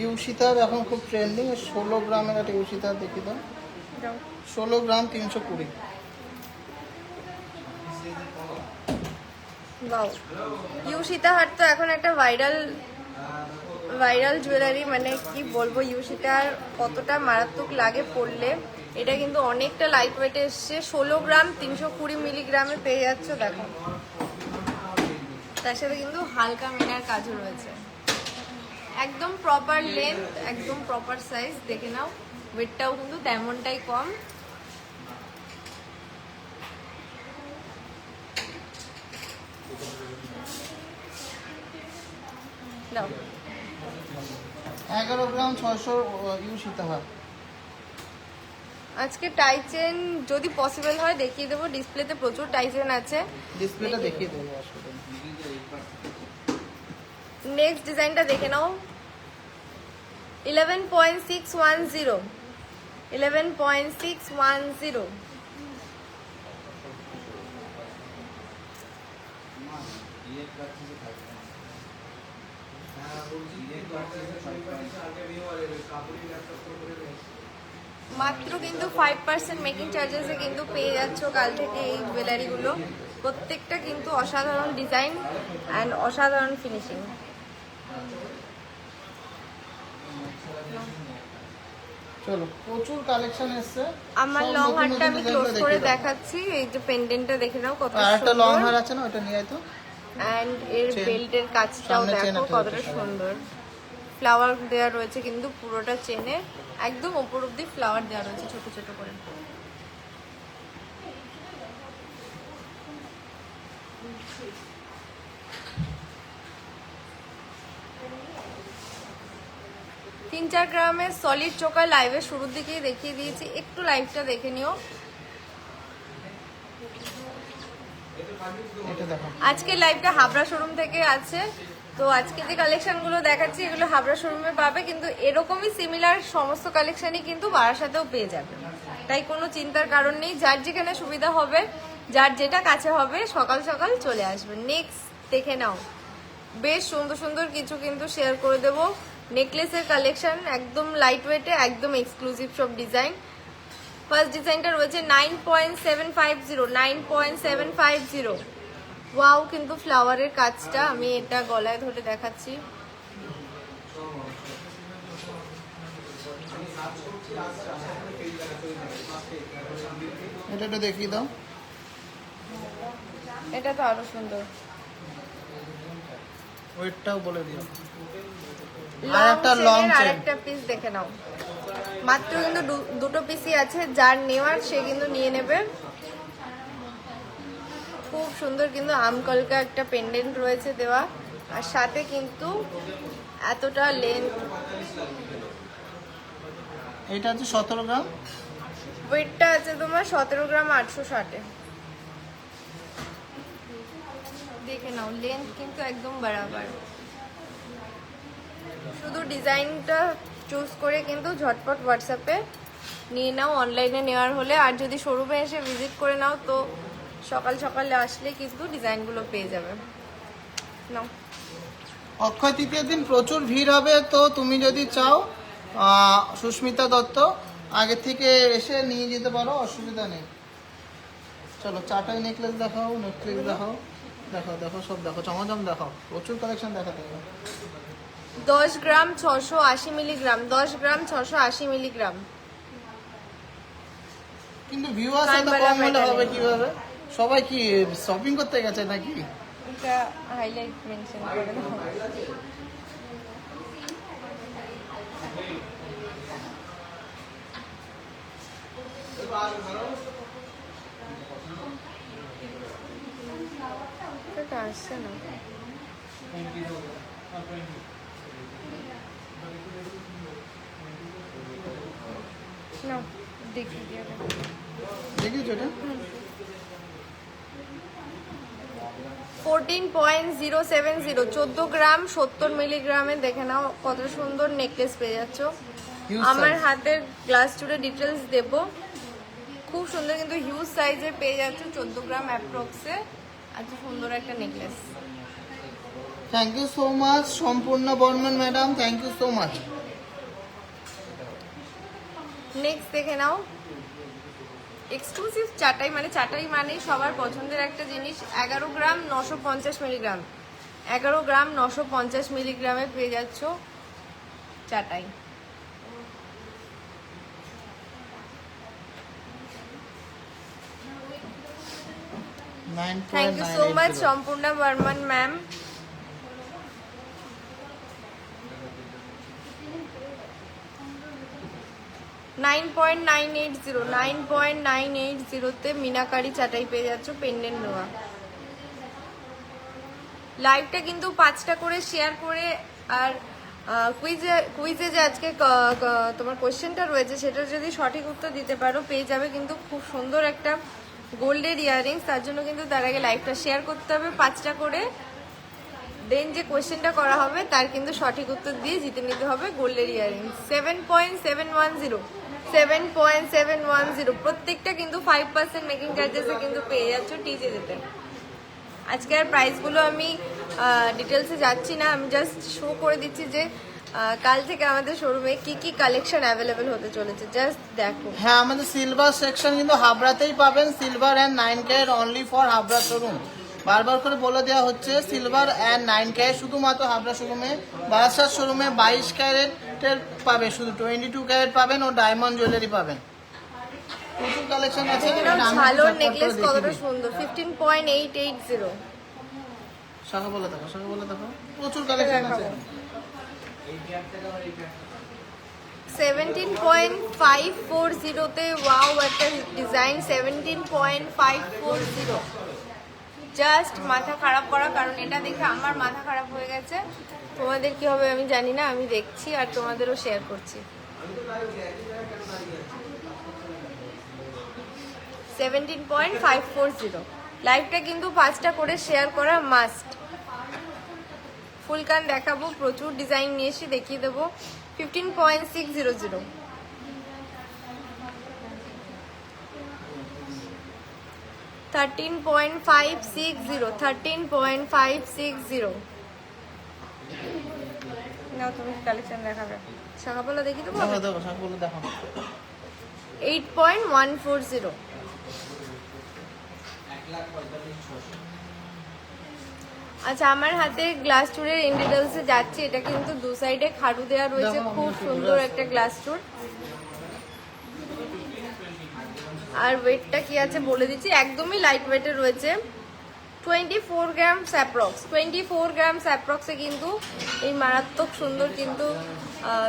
ইউশিতার এখন খুব ট্রেন্ডিং, 16 গ্রামের একটা ইউশিতার দেখি দাও। 16 গ্রাম 320। ওয়াও, ইউ সীতাহার তো এখন একটা ভাইরাল জুয়েলারি, মানে কি বলবো, ইউ সীতাহার কতটা মারাত্মক লাগে পড়লে। এটা কিন্তু অনেকটা লাইট ওয়েটে এসছে, 16 গ্রাম 320 মিলিগ্রামে পেয়ে যাচ্ছ। দেখো তার সাথে কিন্তু হালকা মিনার কাজও রয়েছে, একদম প্রপার লেন্থ, একদম প্রপার সাইজ। দেখে নাও, ওয়েটটাও কিন্তু তেমনটাই কম। নাও 11 গ্রাম 600 ইউশিতার। আজকে টাই চেন যদি পসিবল হয় দেখিয়ে দেবো, ডিসপ্লেতে প্রচুর টাই চেন আছে, ডিসপ্লেটা দেখিয়ে দেবো আসলে। নেক্সট ডিজাইনটা দেখে নাও, 11.610, 11.610। মাত্র কিন্তু 5% মেকিং চার্জেসে কিন্তু পেয়ে যাচ্ছ কাল থেকে এই জুয়েলারিগুলো। প্রত্যেকটা কিন্তু অসাধারণ ডিজাইন অ্যান্ড অসাধারণ ফিনিশিং। চলো প্রচুর কালেকশন এসছে। আমার লং হারটা আমি ক্লোজ করে দেখাচ্ছি, এই যে পেন্ডেন্টটা দেখে নাও কত আর একটা লং সুন্দর, হার আছে না, ওটা নিয়ে আয় তো। অ্যান্ড এর চেন। বেল্টের কাজটাও সামনে চেন দেখো আছে, কতটা ওটা সুন্দর, ফ্লাওয়ার দেওয়া রয়েছে কিন্তু পুরোটা চেনে, একদম উপর অব্দি ফ্লাওয়ার দেওয়া রয়েছে ছোট ছোট করে। তিন 4 গ্রামের সলিড চোকা লাইভে শুরুর দিকেই দেখিয়ে দিয়েছি, একটু লাইভটা দেখে নিও। এটা দেখো। আজকে লাইভটা হাবড়া শোরুম থেকে আছে, তো আজকে যে কালেকশনগুলো দেখাচ্ছি এগুলো হাবড়া শোরুমে পাবে, কিন্তু এরকমই সিমিলার সমস্ত কালেকশনই কিন্তু বারাসাতেও পেয়ে যাবে, তাই কোনো চিন্তার কারণ নেই। যার যেখানে সুবিধা হবে, যার যেটা কাছে হবে, সকাল সকাল চলে আসবে। নেক্সট দেখে নাও, বেশ সুন্দর সুন্দর কিছু কিন্তু শেয়ার করে দেবো। নেকলেসের কালেকশন একদম লাইট ওয়েটে, একদম এক্সক্লুসিভ সব ডিজাইন। ফার্স্ট ডিজাইনটা রয়েছে 9.750, 9.750। ওয়াও, কিন্তু ফ্লাওয়ারের কাজটা, আমি এটা গলায় ধরে দেখাচ্ছি। এটা একটু দেখিয়ে দাও। এটা তো আরো সুন্দর, ওয়েটটাও বলে দিও। লং একটা লং চেনের চেন। আরেকটা পিস দেখে নাও, মাত্র কিন্তু দুটো পিসই আছে, যার নেওয়ার সে কিন্তু নিয়ে নেবে। খুব সুন্দর কিন্তু আমকলকা একটা পেন্ডেন্ট রয়েছে দেওয়া, আর সাথে কিন্তু এতটা লেন্থ। এটা হচ্ছে 17 গ্রাম। ওয়েটটা আছে তোমার 17 গ্রাম 860। দেখে নাও, লেন্থ কিন্তু একদম বরাবর। শুধু ডিজাইনটা চুজ করে কিন্তু ঝটপট হোয়াটসঅ্যাপে নিয়ে নাও অনলাইনে নেওয়ার হলে, আর যদি শোরুমে এসে ভিজিট করে নাও তো সকাল সকালে আসলে কিন্তু ডিজাইনগুলো পেয়ে যাবে। নাও, অক্ষয় তৃতীয়ার দিন প্রচুর ভিড় হবে, তো তুমি যদি চাও সুস্মিতা দত্ত আগে থেকে এসে নিয়ে যেতে পারো, অসুবিধা নেই। চলো চাটাই নেকলেস দেখাও, নেকলেস দেখাও, দেখাও দেখো সব দেখো, চমচম দেখাও, প্রচুর কালেকশন দেখাতে হবে। 10 গ্রাম 680 মিলিগ্রাম, 10 গ্রাম 680 মিলিগ্রাম। কিন্তু ভিউয়ার্স এত কম হলে হবে কিভাবে? সবাই কি শপিং করতে গেছে নাকি? এটা হাইলাইট মেনশন করে দাও। এটা আসছে না। না দেখি দিয়ে দাও। দেখেছো এটা? 14.070 14 গ্রাম 70 মিলিগ্রামে দেখে নাও কত সুন্দর নেকলেস পেয়ে যাচ্ছ। Huge আমার size। হাতের গ্লাস টুডে ডিটেলস দেব। খুব সুন্দর কিন্তু হিউজ সাইজে পেয়ে যাচ্ছ 14 গ্রাম অ্যাপ্রক্সে। এত সুন্দর একটা necklace. Thank you so much Sampurna Barman madam, thank you so much. Next দেখে নাও এক্সক্লুসিভ চাটাই, মানে চাটাই মানেই সবার পছন্দের একটা জিনিস। 11 গ্রাম 950 মিলিগ্রাম, 11 গ্রাম 950 মিলিগ্রামে পেয়ে যাচ্ছ চাটাই। Thank you so much Sampurna Barman ma'am. $9.980 meenakari চাটাই পেয়ে যাচ্ছ পেন্ডেন্ট নোয়া। লাইভটা কিন্তু 5টা করে শেয়ার করে, আর কুইজে যে আজকে তোমার কোয়েশ্চেনটা রয়েছে সেটার যদি সঠিক উত্তর দিতে পারো পেয়ে যাবে কিন্তু খুব সুন্দর একটা গোল্ডের ইয়াররিংস। তার জন্য কিন্তু তার আগে লাইভটা শেয়ার করতে হবে 5টা করে, দেন যে কোয়েশ্চেনটা করা হবে তার কিন্তু সঠিক উত্তর দিয়ে জিতে নিতে হবে গোল্ডের ইয়াররিংস। 7.710 প্রত্যেকটা কিন্তু 5% মেকিং চার্জেসে কিন্তু পেয়ে যাচ্ছ টিজে যেতে। আজকে আর প্রাইসগুলো আমি ডিটেলসে যাচ্ছি না, আমি জাস্ট শো করে দিচ্ছি যে কাল থেকে আমাদের শোরুমে কি কি কালেকশন অ্যাভেলেবেল হতে চলেছে, জাস্ট দেখো। হ্যাঁ, আমাদের সিলভার সেকশন কিন্তু হাবড়াতেই পাবেন। Silver and 9K only for Habra showroom. বারবার করে বলে দেওয়া হচ্ছে সিলভার অ্যান্ড 9K শুধুমাত্র হাবড়া শোরুমে। বারাসাত শোরুমে 22 ক্যারেটের পাবে, শুধু 22 ক্যারেট পাবেন ও ডায়মন্ড জুয়েলারি পাবেন। প্রচুর কালেকশন আছে। ভালো নেকলেস কতটা সুন্দর, 15.880। শাখা বলে দেখো, শাখা বলে দেখো, প্রচুর কালেকশন আছে। 17.540 তে ওয়াও একটা ডিজাইন। 17.540 জাস্ট মাথা খারাপ করা, কারণ এটা দেখে আমার মাথা খারাপ হয়ে গেছে। তোমাদের কি হবে আমি জানি না, আমি দেখছি আর তোমাদেরও শেয়ার করছি। 17.540 লাইভটা কিন্তু 5টা করে শেয়ার করা মাস্ট। ফুল কান দেখাবো, প্রচুর ডিজাইন নিয়ে এসে দেখিয়ে দেবো। 15.600 13.560 নাও তুমি কালেকশন দেখাবে। শাখাপালা দেখি দেবো। দেখো দেখো, শাখা বলে দেখো। 8.140। আচ্ছা, আমার হাতে গ্লাস টুরের ইন ডিটেলসে যাচ্ছে। এটা কিন্তু দু সাইডে খাড়ু দেওয়া রয়েছে, খুব সুন্দর একটা গ্লাস টুর। আর ওয়েটটা কি আছে বলে দিচ্ছি, একদমই লাইট ওয়েটের রয়েছে। 24 গ্রাম অ্যাপ্রক্স, 24 গ্রাম অ্যাপ্রক্সে কিন্তু এই মারাত্মক সুন্দর কিন্তু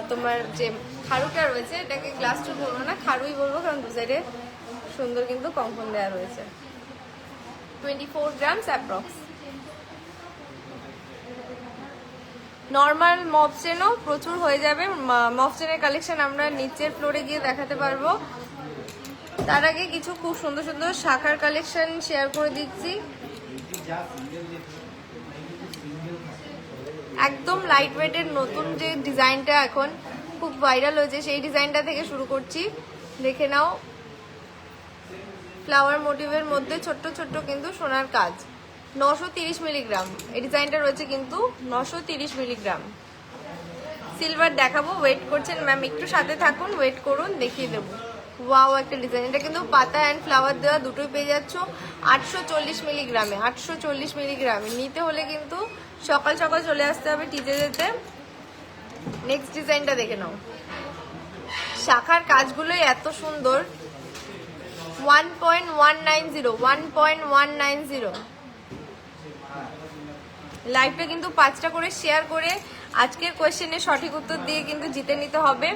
তোমার যে খাড়ুটা রয়েছে, এটাকে গ্লাস টুর বলবো না, খাড়ুই বলবো, কারণ দু সাইডে সুন্দর কিন্তু কম্পন দেওয়া রয়েছে। 24 গ্রাম অ্যাপ্রক্স। নর্মাল মফ চেনও প্রচুর হয়ে যাবে। মফ চেনের কালেকশন আমরা নিচের ফ্লোরে গিয়ে দেখাতে পারবো। তার আগে কিছু খুব সুন্দর সুন্দর শাখার কালেকশন শেয়ার করে দিচ্ছি। একদম লাইট ওয়েটের নতুন যে ডিজাইনটা এখন খুব ভাইরাল হয়েছে সেই ডিজাইনটা থেকে শুরু করছি। দেখে নাও, ফ্লাওয়ার মোটিভের মধ্যে ছোট্ট ছোট্ট কিন্তু সোনার কাজ। 930 মিলিগ্রাম এই ডিজাইনটা রয়েছে কিন্তু 930 মিলিগ্রাম। সিলভার দেখাবো, ওয়েট করছেন ম্যাম, একটু সাথে থাকুন, ওয়েট করুন, দেখিয়ে দেবো। ওয়াও একটা ডিজাইন, এটা কিন্তু পাতা অ্যান্ড ফ্লাওয়ার দেওয়া দুটোই পেয়ে যাচ্ছ 840 মিলিগ্রামে। 840 মিলিগ্রামে নিতে হলে কিন্তু সকাল সকাল চলে আসতে হবে টিজে যেতে। নেক্সট ডিজাইনটা দেখে নাও, শাখার কাজগুলোই এত সুন্দর। 1.190 1.190। লাইভটা কিন্তু 5টা করে শেয়ার করে আজকের কোয়েশ্চেনের সঠিক উত্তর দিয়ে কিন্তু জিতে নিতে হবে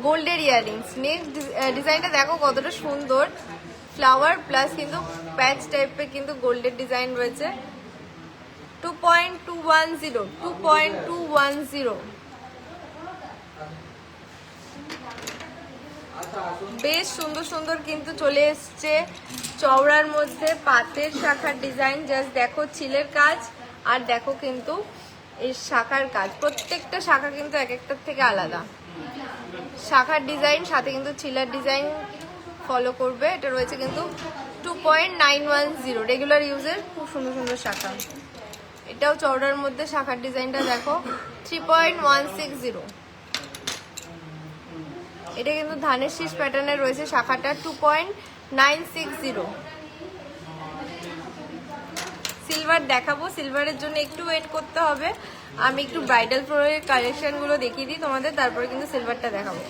গোল্ডের ইয়াররিংস। নেক্সট ডিজাইনটা দেখো কতটা সুন্দর, ফ্লাওয়ার প্লাস কিন্তু প্যাচ টাইপের কিন্তু গোল্ডের ডিজাইন রয়েছে। 2.210 বেশ সুন্দর সুন্দর কিন্তু চলে এসছে চওড়ার মধ্যে পাতের শাখার ডিজাইন। জাস্ট দেখো চিলের কাজ আর দেখো কিন্তু এই শাখার কাজ, প্রত্যেকটা শাখা কিন্তু এক একটার থেকে আলাদা। শাখার ডিজাইন সাথে কিন্তু চিলার ডিজাইন ফলো করবে। এটা রয়েছে কিন্তু 2.910 রেগুলার ইউজের খুব সুন্দর সুন্দর শাখা। এটাও চওড়ার মধ্যে শাখার ডিজাইনটা দেখো 3.160। এটা কিন্তু ধানের শীষ প্যাটার্নের রয়েছে শাখাটা 2.960। সিলভার দেখাবো, সিলভারের জন্য একটু ওয়েট করতে হবে। আমি একটু ব্রাইডাল ফ্লোরের কালেকশনগুলো দেখিয়ে দিই তোমাদের, তারপরে কিন্তু সিলভারটা দেখাবো।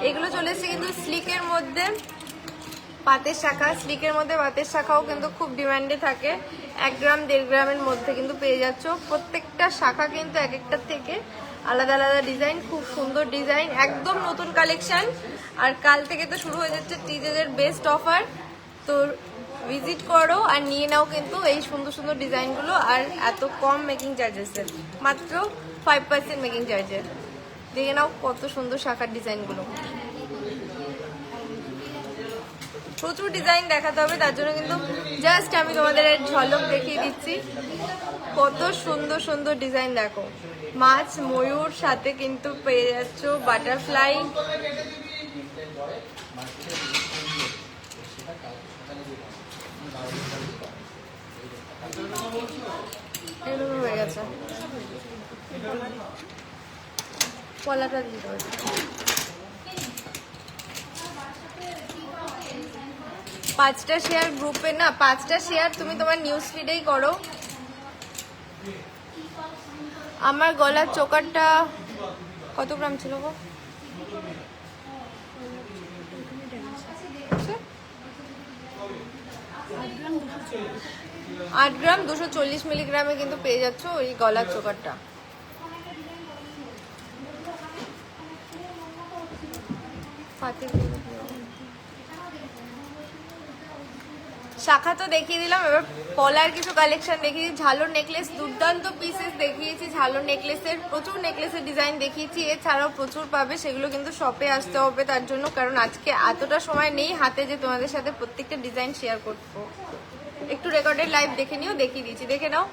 এগুলো চলে এসেছে কিন্তু স্লিকের মধ্যে পাতের শাখা। স্লিকের মধ্যে পাতের শাখাও কিন্তু খুব ডিমান্ডে থাকে। 1 গ্রাম 1.5 গ্রামের মধ্যে কিন্তু পেয়ে যাচ্ছ। প্রত্যেকটা শাখা কিন্তু এক একটার থেকে আলাদা আলাদা ডিজাইন, খুব সুন্দর ডিজাইন, একদম নতুন কালেকশন। আর কাল থেকে তো শুরু হয়ে যাচ্ছে টিজেদের বেস্ট অফার। তো ভিজিট করো আর নিয়ে নাও কিন্তু এই সুন্দর সুন্দর ডিজাইনগুলো। আর এত কম মেকিং চার্জেসের, মাত্র 5% মেকিং চার্জের। দেখে নাও কত সুন্দর শাখার ডিজাইনগুলো। প্রচুর ডিজাইন দেখাতে হবে, তার জন্য কিন্তু জাস্ট আমি তোমাদের এর ঝলক দেখিয়ে দিচ্ছি। কত সুন্দর সুন্দর ডিজাইন দেখো, মাছ ময়ূর সাথে কিন্তু পেয়ে যাচ্ছ বাটারফ্লাই। এরকম হয়ে গেছে, কলাটা দিতে হবে। 5টা শেয়ার গ্রুপে না, 5টা শেয়ার তুমি তোমার নিউজ ফিডেই করো। আমার গলার চোকারটা কত গ্রাম ছিল গো? 8 গ্রাম 240 মিলিগ্রামে কিন্তু পেয়ে যাচ্ছ ওই গলার চোকারটা। শাখা তো দেখিয়ে দিলাম, এবার পলার কিছু কালেকশন দেখিয়েছি। ঝালোর নেকলেস, দুর্দান্ত পিসেস দেখিয়েছি। ঝালোর নেকলেসের প্রচুর নেকলেসের ডিজাইন দেখিয়েছি, এছাড়াও প্রচুর পাবে। সেগুলো কিন্তু শপে আসতে হবে তার জন্য, কারণ আজকে এতটা সময় নেই হাতে যে তোমাদের সাথে প্রত্যেকটা ডিজাইন শেয়ার করবো। একটু রেকর্ডেড লাইভ দেখে নিও, দেখিয়ে দিচ্ছি, দেখে নাও।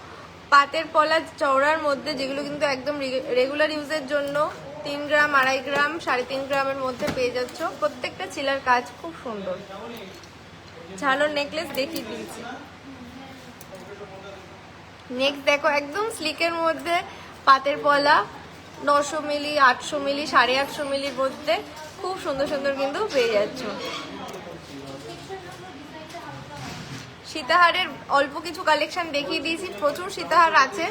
পাতের পলা চওড়ার মধ্যে, যেগুলো কিন্তু একদম রেগুলার ইউজের জন্য 3 গ্রাম 2.5 গ্রাম 3.5 গ্রামের মধ্যে পেয়ে যাচ্ছ। প্রত্যেকটা চিলার কাজ খুব সুন্দর। ঝালোর নেকলেস দেখিয়ে দিয়েছি। নেক্সট দেখো একদম স্লিকের মধ্যে পাতের পলা 900 মিলি 800 মিলি 850 মিলির মধ্যে খুব সুন্দর সুন্দর কিন্তু পেয়ে যাচ্ছ। সীতাহারের অল্প কিছু কালেকশন দেখিয়ে দিয়েছি, প্রচুর সীতাহার আছে।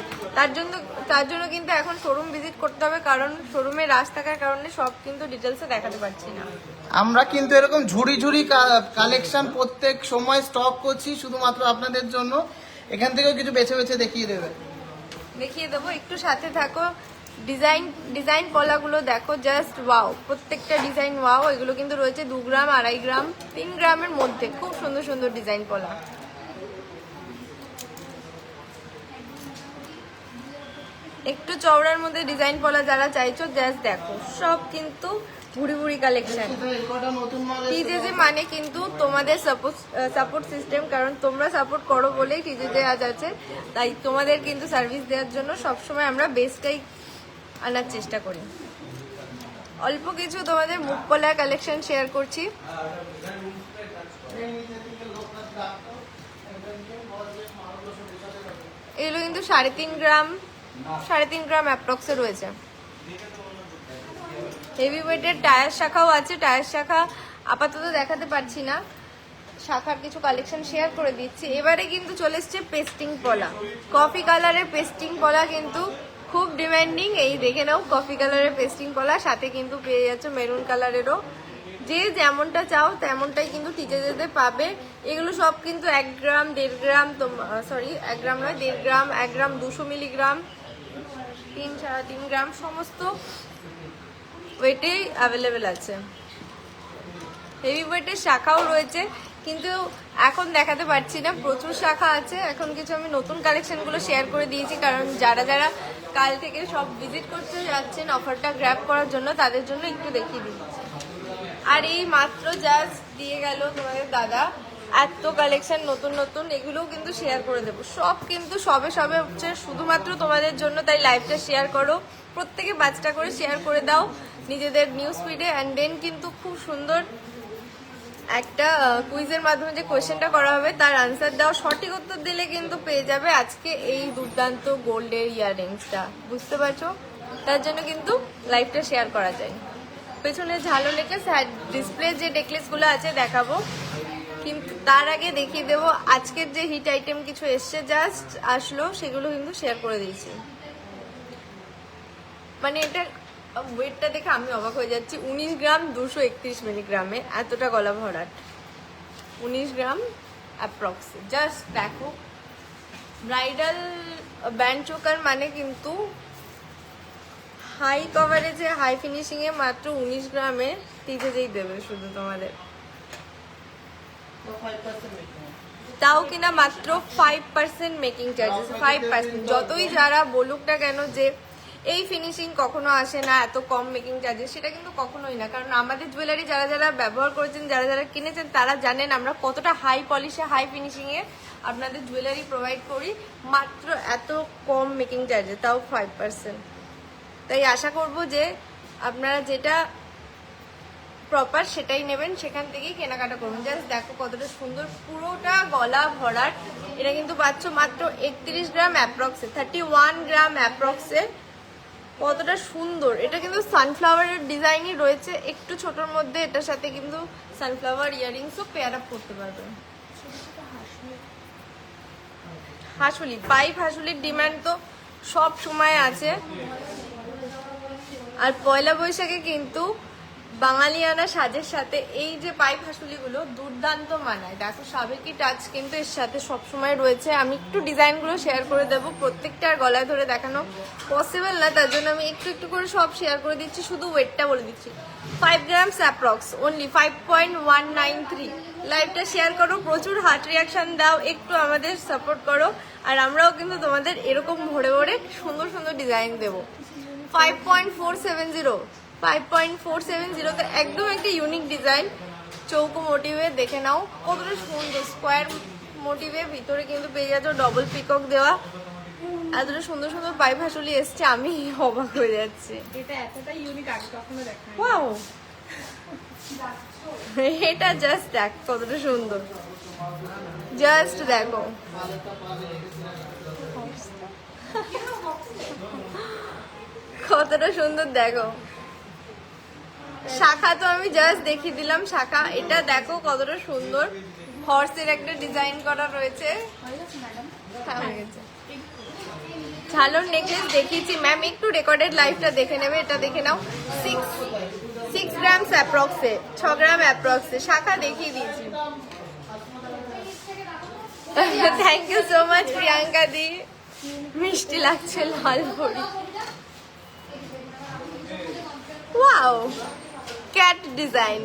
তার জন্য কিন্তু এখন শোরুম ভিজিট করতে হবে, কারণ শোরুমে রাশ থাকার কারণে সব কিন্তু ডিটেলসে দেখাতে পারছি না। আমরা কিন্তু এরকম ঝুড়ি ঝুড়ি কালেকশন প্রত্যেক সময় স্টক করছি শুধুমাত্র আপনাদের জন্য। এখান থেকেও কিছু বেছে বেছে দেখিয়ে দেবো, একটু সাথে থাকো। ডিজাইন পলাগুলো দেখো, জাস্ট ওয়াও, প্রত্যেকটা ডিজাইন ওয়াও। এগুলো কিন্তু রয়েছে 2 গ্রাম 2.5 গ্রাম 3 গ্রামের মধ্যে, খুব সুন্দর সুন্দর ডিজাইন পলা। একটু চওড়ার মধ্যে ডিজাইন পলা যারা চাইছো, জাস্ট দেখো, সব কিন্তু ভুড়ি ভুড়ি কালেকশন। টিজেজে মানে কিন্তু তোমাদের সাপোর্ট সিস্টেম, কারণ তোমরা সাপোর্ট করো বলেই টিজেজে আজ আছে। তাই তোমাদের কিন্তু সার্ভিস দেওয়ার জন্য সবসময় আমরা বেস্টটাই আনার চেষ্টা করি। অল্প কিছু তোমাদের মুখ পলার কালেকশন শেয়ার করছি। এগুলো কিন্তু 3.5 গ্রাম অ্যাপ্রক্সে রয়েছে। হেভি ওয়েটের টায়ার শাখাও আছে। টায়ার শাখা আপাতত দেখাতে পারছি না, শাখার কিছু কালেকশন শেয়ার করে দিচ্ছি। এবারে কিন্তু চলে এসছে পেস্টিং পলা, কফি কালারের পেস্টিং পলা কিন্তু খুব ডিমান্ডিং। এই দেখে নাও, কফি কালারের পেস্টিং পলা, সাথে কিন্তু পেয়ে যাচ্ছে মেরুন কালারেরও। যে যেমনটা চাও তেমনটাই কিন্তু টিচারদের পাবে। এগুলো সব কিন্তু 1 গ্রাম 1.5 গ্রাম, সরি 1 গ্রাম নয় 1.5 গ্রাম, 1 গ্রাম 200 মিলিগ্রাম, 3-3.5 গ্রাম সমস্ত ওয়েটেই অ্যাভেলেবেল আছে। হেভি ওয়েটের শাখাও রয়েছে, কিন্তু এখন দেখাতে পারছি না, প্রচুর শাখা আছে। এখন কিছু আমি নতুন কালেকশনগুলো শেয়ার করে দিয়েছি, কারণ যারা যারা কাল থেকে সব ভিজিট করতে যাচ্ছেন অফারটা গ্র্যাব করার জন্য, তাদের জন্য একটু দেখিয়ে দিচ্ছি। আর এই মাত্র জাস্ট দিয়ে গেল তোমাদের দাদা এত কালেকশন নতুন নতুন, এগুলোও কিন্তু শেয়ার করে দেবো। সব কিন্তু সবে সবে হচ্ছে শুধুমাত্র তোমাদের জন্য, তাই লাইভটা শেয়ার করো, প্রত্যেকে 5টা করে শেয়ার করে দাও নিজেদের নিউজ ফিডে। অ্যান্ড দেন কিন্তু খুব সুন্দর একটা কুইজের মাধ্যমে যে কোয়েশ্চেনটা করা হবে তার আনসার দাও, সঠিক উত্তর দিলে কিন্তু পেয়ে যাবে আজকে এই দুর্দান্ত গোল্ডের ইয়াররিংসটা, বুঝতে পারছো? তার জন্য কিন্তু লাইভটা শেয়ার করা যায়। পেছনে ঝালো নেকলেস, ডিসপ্লে যে নেকলেসগুলো আছে দেখাবো, কিন্তু তার আগে দেখিয়ে দেবো আজকের যে হিট আইটেম কিছু এসছে, জাস্ট আসলো, সেগুলো কিন্তু শেয়ার করে দিয়েছি। মানে এটা ওয়েটটা দেখে আমি অবাক হয়ে যাচ্ছি, 19 গ্রাম 231 মিলিগ্রামে, এতটা গলা ভরাট, 19 গ্রাম অ্যাপ্রক্স। জাস্ট দেখো, ব্রাইডাল ব্যান্ড চোকার মানে কিন্তু হাই কভারেজে হাই ফিনিশিংয়ে মাত্র 19 গ্রামে টিজেই দেবে শুধু তোমাদের, তাও কিনা মাত্র 5% মেকিং চার্জেস, 5%। যতই যারা বলুক না কেন যে এই ফিনিশিং কখনো আসে না, এত কম মেকিং চার্জেস, সেটা কিন্তু কখনোই না। কারণ আমাদের জুয়েলারি যারা যারা ব্যবহার করেছেন, যারা যারা কিনেছেন, তারা জানেন আমরা কতটা হাই পলিশে হাই ফিনিশিংয়ে আপনাদের জুয়েলারি প্রোভাইড করি, মাত্র এত কম মেকিং চার্জে, তাও 5%। তাই আশা করব যে আপনারা যেটা প্রপার সেটাই নেবেন, সেখান থেকেই কেনাকাটা করবেন। জাস্ট দেখো কতটা সুন্দর, পুরোটা গলা ভরাট। এটা কিন্তু পাচ্ছ মাত্র 31 গ্রাম অ্যাপ্রক্সে, 31 গ্রাম অ্যাপ্রক্সে, কতটা সুন্দর। এটা কিন্তু সানফ্লাওয়ারের ডিজাইনই রয়েছে, একটু ছোটোর মধ্যে। এটার সাথে কিন্তু সানফ্লাওয়ার ইয়াররিংসও পেয়ার আপ করতে পারবেন। হাসুলি, পাইপ হাসুলির ডিমান্ড তো সব সময় আছে, আর পয়লা বৈশাখে কিন্তু বাঙালিয়ানা সাজের সাথে এই যে পাইপ হাসুলিগুলো দুর্দান্ত মানায়। দেখো সাবেকি টাচ কিন্তু এর সাথে সবসময় রয়েছে। আমি একটু ডিজাইনগুলো শেয়ার করে দেবো, প্রত্যেকটা আর গলায় ধরে দেখানো পসিবল না, তার জন্য আমি একটু একটু করে সব শেয়ার করে দিচ্ছি, শুধু ওয়েটটা বলে দিচ্ছি। 5 গ্রামস অ্যাপ্রক্স, অনলি 5.193। লাইভটা শেয়ার করো, প্রচুর হার্ট রিয়াকশন দাও, একটু আমাদের সাপোর্ট করো, আর আমরাও কিন্তু তোমাদের এরকম ভরে ভরে সুন্দর সুন্দর ডিজাইন দেবো। 5.470, 5.470 তে একদম একটা ইউনিক ডিজাইন, চৌকো মোটিভে। দেখে নাও কতটা সুন্দর, স্কোয়ার মোটিভে, ভিতরে কিন্তু পেয়ে যাচ্ছ ডবল পিকক দেওয়া। এতটা সুন্দর সুন্দর পাইপ হাসুলি এসছে, আমি অবাক হয়ে যাচ্ছি। এটা এতটা ইউনিক আগে কখনো দেখা হয়নি। ওয়াও, এটা জাস্ট দেখ কতটা সুন্দর, জাস্ট দেখো কতটা সুন্দর। দেখো শাখা তো আমি জাস্ট দেখিয়ে দিলাম, শাখা এটা দেখো কতটা সুন্দর, হর্সের একটা ডিজাইন করা রয়েছে। হ্যাঁ, হয়ে গেছে। ঝালোর নেকলেস দেখিয়েছি ম্যাম, একটু রেকর্ডেড লাইভটা দেখে নেবে। এটা দেখে নাও, 6 গ্রামস অ্যাপ্রক্সে, 6 গ্রাম অ্যাপ্রক্সে, শাখা দেখিয়ে দিয়েছি। Thank you so much Priyanka di, মিষ্টি লাগছে লাল ভরি। Wow, cat design,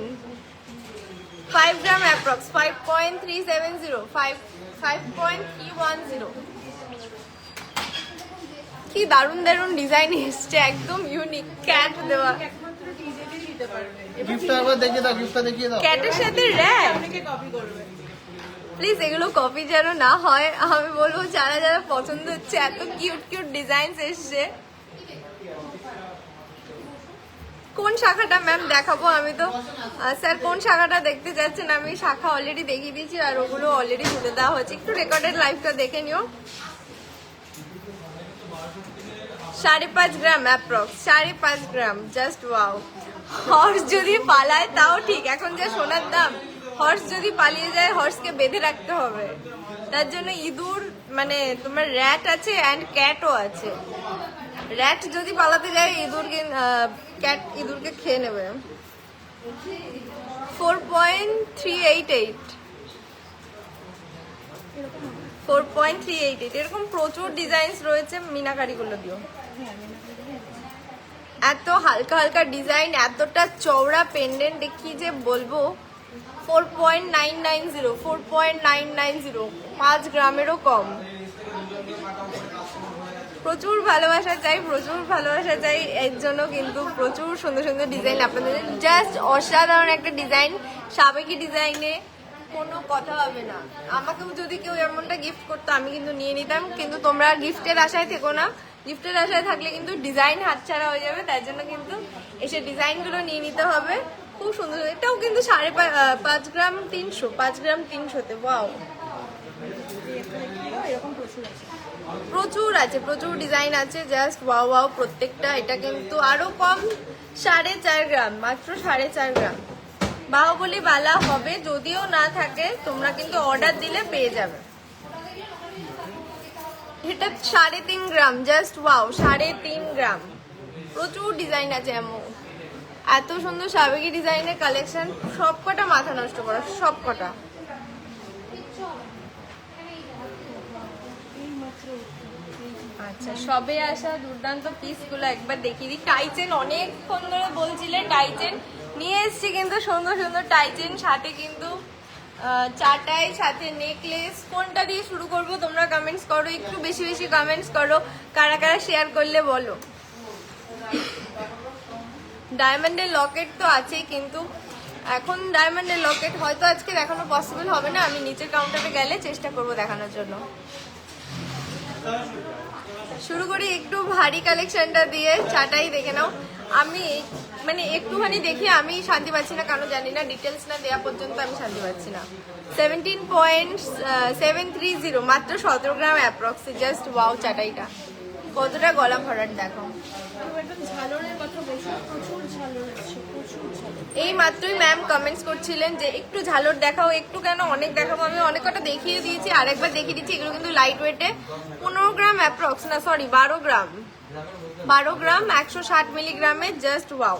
5 gram approx, 5.370, 5.310। কি দারুণ দারুণ ডিজাইন এসছে, একদম ইউনিক, ক্যাট দেওয়া। একমাত্র টিজেতেই দিতে পারবে। গিফটটা একবার দেখিয়ে দাও, গিফটটা দেখিয়ে দাও। ক্যাটের সাথে র্যাক, অনেকে কপি করবে। প্লিজ এগুলো কপি যেন না হয়। আমি বলবো যারা যারা পছন্দ হচ্ছে, এত কিউট কিউট ডিজাইন এসছে। কোন শাখাটা ম্যাম দেখাবো? আমি তো স্যার কোন শাখাটা দেখতে যাচ্ছেন? আমি শাখা অলরেডি দেখিয়ে দিয়েছি, আর ওগুলো অলরেডি তুলে দেওয়া হয়েছে। একটু রেকর্ডেড লাইভটা দেখে নিও। 5.5 গ্রাম অ্যাপ্রক্স, 5.5 গ্রাম, জাস্ট ওয়াও। হর্স যদি পালায় তাও ঠিক, এখন যা সোনার দাম, হর্স যদি পালিয়ে যায় হর্সকে বেঁধে রাখতে হবে। তার জন্য ইঁদুর, মানে তোমার র্যাট আছে অ্যান্ড ক্যাটও আছে। র্যাট যদি পালাতে যায়, ইঁদুরকে ক্যাট ইঁদুরকে খেয়ে নেবে। 4.388 4.388 এরকম প্রচুর ডিজাইনস রয়েছে মিনাকারিগুলো দিও। এত হালকা হালকা ডিজাইন, এতটা চওড়া পেন্ডেন্ট, কি যে বলবো। 4.990 4.990 5 গ্রামেরও কম। প্রচুর ভালোবাসা চাই, প্রচুর ভালোবাসা চাই। এর জন্য কিন্তু প্রচুর সুন্দর সুন্দর ডিজাইন আপনাদের, জাস্ট অসাধারণ একটা ডিজাইন। সাবেকি ডিজাইনে কোনো কথা হবে না। আমাকেও যদি কেউ এমনটা গিফট করতো আমি কিন্তু নিয়ে নিতাম, কিন্তু তোমরা গিফটের আশায় থেকো না। গিফটের আশায় থাকলে কিন্তু ডিজাইন হাতছাড়া হয়ে যাবে, তার জন্য কিন্তু এসে ডিজাইনগুলো নিয়ে নিতে হবে। খুব সুন্দর। এটাও কিন্তু 5.5 গ্রাম 300, 5 গ্রাম 300-তে। ওয়াও, এরকম প্রচুর আছে। প্রচুর আছে, প্রচুর ডিজাইন আছে, জাস্ট ওয়াও ওয়াও প্রত্যেকটা। এটা কিন্তু আরো কম, 4.5 গ্রাম, মাত্র 4.5 গ্রাম। বাহুবলী বালা হবে, যদিও না থাকে তোমরা কিন্তু অর্ডার দিলে পেয়ে যাবে। এটা 3.5 গ্রাম, জাস্ট ওয়াও, 3.5 গ্রাম। প্রচুর ডিজাইন আছে এমন, এত সুন্দর সাবেকি ডিজাইনের কালেকশন, সবকটা মাথা নষ্ট করা, সবকটা। আচ্ছা, সবে আসা দুর্দান্ত পিসগুলো একবার দেখিয়ে দিই। টাইচেন অনেকক্ষণ ধরে বলছিলে, টাইচেন নিয়ে এসছি কিন্তু সুন্দর সুন্দর টাইচেন, সাথে কিন্তু চাটাই, সাথে নেকলেস। কোনটা দিয়ে শুরু করব তোমরা কমেন্টস করো, একটু বেশি বেশি কমেন্টস করো, কারা কারা শেয়ার করলে বলো। ডায়মন্ডের লকেট তো আছেই, কিন্তু এখন ডায়মন্ডের লকেট হয়তো আজকে দেখানো পসিবল হবে না। আমি নিচের কাউন্টারে গেলে চেষ্টা করব দেখানোর জন্য। শুরু করি একটু ভারী কালেকশনটা দিয়ে, চাটাই দেখে নাও। আমি মানে একটুখানি দেখি আমি শান্তি পাচ্ছি না, কারণ জানি না, ডিটেলস না দেওয়া পর্যন্ত আমি শান্তি পাচ্ছি না। 17.730, মাত্র 17 গ্রাম অ্যাপ্রক্সে। জাস্ট ওয়াও, চাটাইটা কতটা গলা ভরাট দেখো। একদম ঝালরের কথা বলছি, প্রচুর ঝালর আছে, প্রচুর ঝালর। এই মাত্রই ম্যাম কমেন্টস করছিলেন যে একটু ঝালর দেখাও, একটু কেন, অনেক দেখাবো। আমি অনেক কটা দেখিয়ে দিয়েছি, আরেকবার দেখিয়ে দিচ্ছি। এগুলো কিন্তু লাইট ওয়েটে, 15 গ্রাম অ্যাপ্রক্স, না সরি 12 গ্রাম, 12 গ্রাম 160 মিলিগ্রামে। Just wow.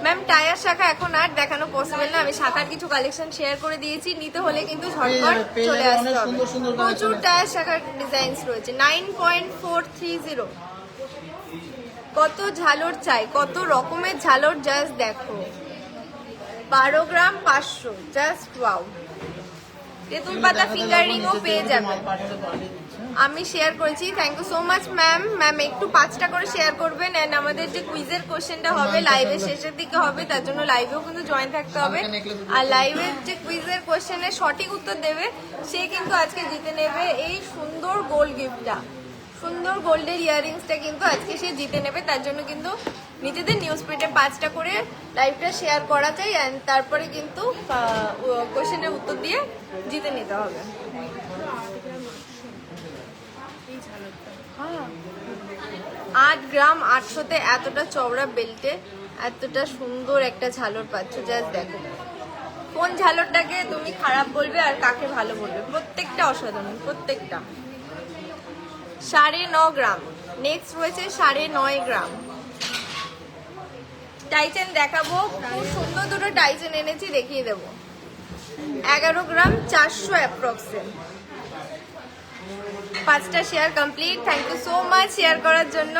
ম্যাম টায়ার শাখা এখন আর দেখানো পসিবল না, আমি শাখার কিছু কালেকশন শেয়ার করে দিয়েছি। নিতে হলে কিন্তু ঝটপট চলে আসতে হবে। প্রচুর টায়ার শাখার ডিজাইনস রয়েছে। 9.430, কত ঝালর চাই, কত রকমের ঝালর, জাস্ট দেখো। 12 গ্রাম 500, জাস্ট ওয়াও। তেঁতুল পাতা ফিঙ্গারিংও পেয়ে যাবে, আমি শেয়ার করেছি। Thank you so much ma'am. Ma'am একটু 5টা করে শেয়ার করবেন। অ্যান্ড আমাদের যে কুইজের কোশ্চেনটা হবে লাইভের শেষের দিকে হবে, তার জন্য লাইভেও কিন্তু জয়েন থাকতে হবে। আর লাইভের যে কুইজের কোশ্চেনের সঠিক উত্তর দেবে সে কিন্তু আজকে জিতে নেবে এই সুন্দর গোল্ড গিফটটা। সুন্দর গোল্ডের ইয়াররিংসটা কিন্তু আজকে সে জিতে নেবে। তার জন্য কিন্তু নিজেদের নিউজ ফিডে 5টা করে লাইভটা শেয়ার করা চাই, অ্যান্ড তারপরে কিন্তু কোশ্চেনের উত্তর দিয়ে জিতে নিতে হবে। 8 গ্রাম 800-তে এতটা চওড়া বেল্টে এতটা সুন্দর একটা ঝালর পাচ্ছ, জাস্ট দেখো। কোন ঝালরটাকে তুমি খারাপ বলবে আর কাকে ভালো বলবে, প্রত্যেকটা অসাধারণ, প্রত্যেকটা। 9.5 গ্রাম। নেক্সট রয়েছে 9.5 গ্রাম টাইচেন দেখাবো। খুব সুন্দর দুটো টাইচেন এনেছি, দেখিয়ে দেবো। 11 গ্রাম 400 অ্যাপ্রক্সে। 5টা share complete. Thank you so much share করার জন্য।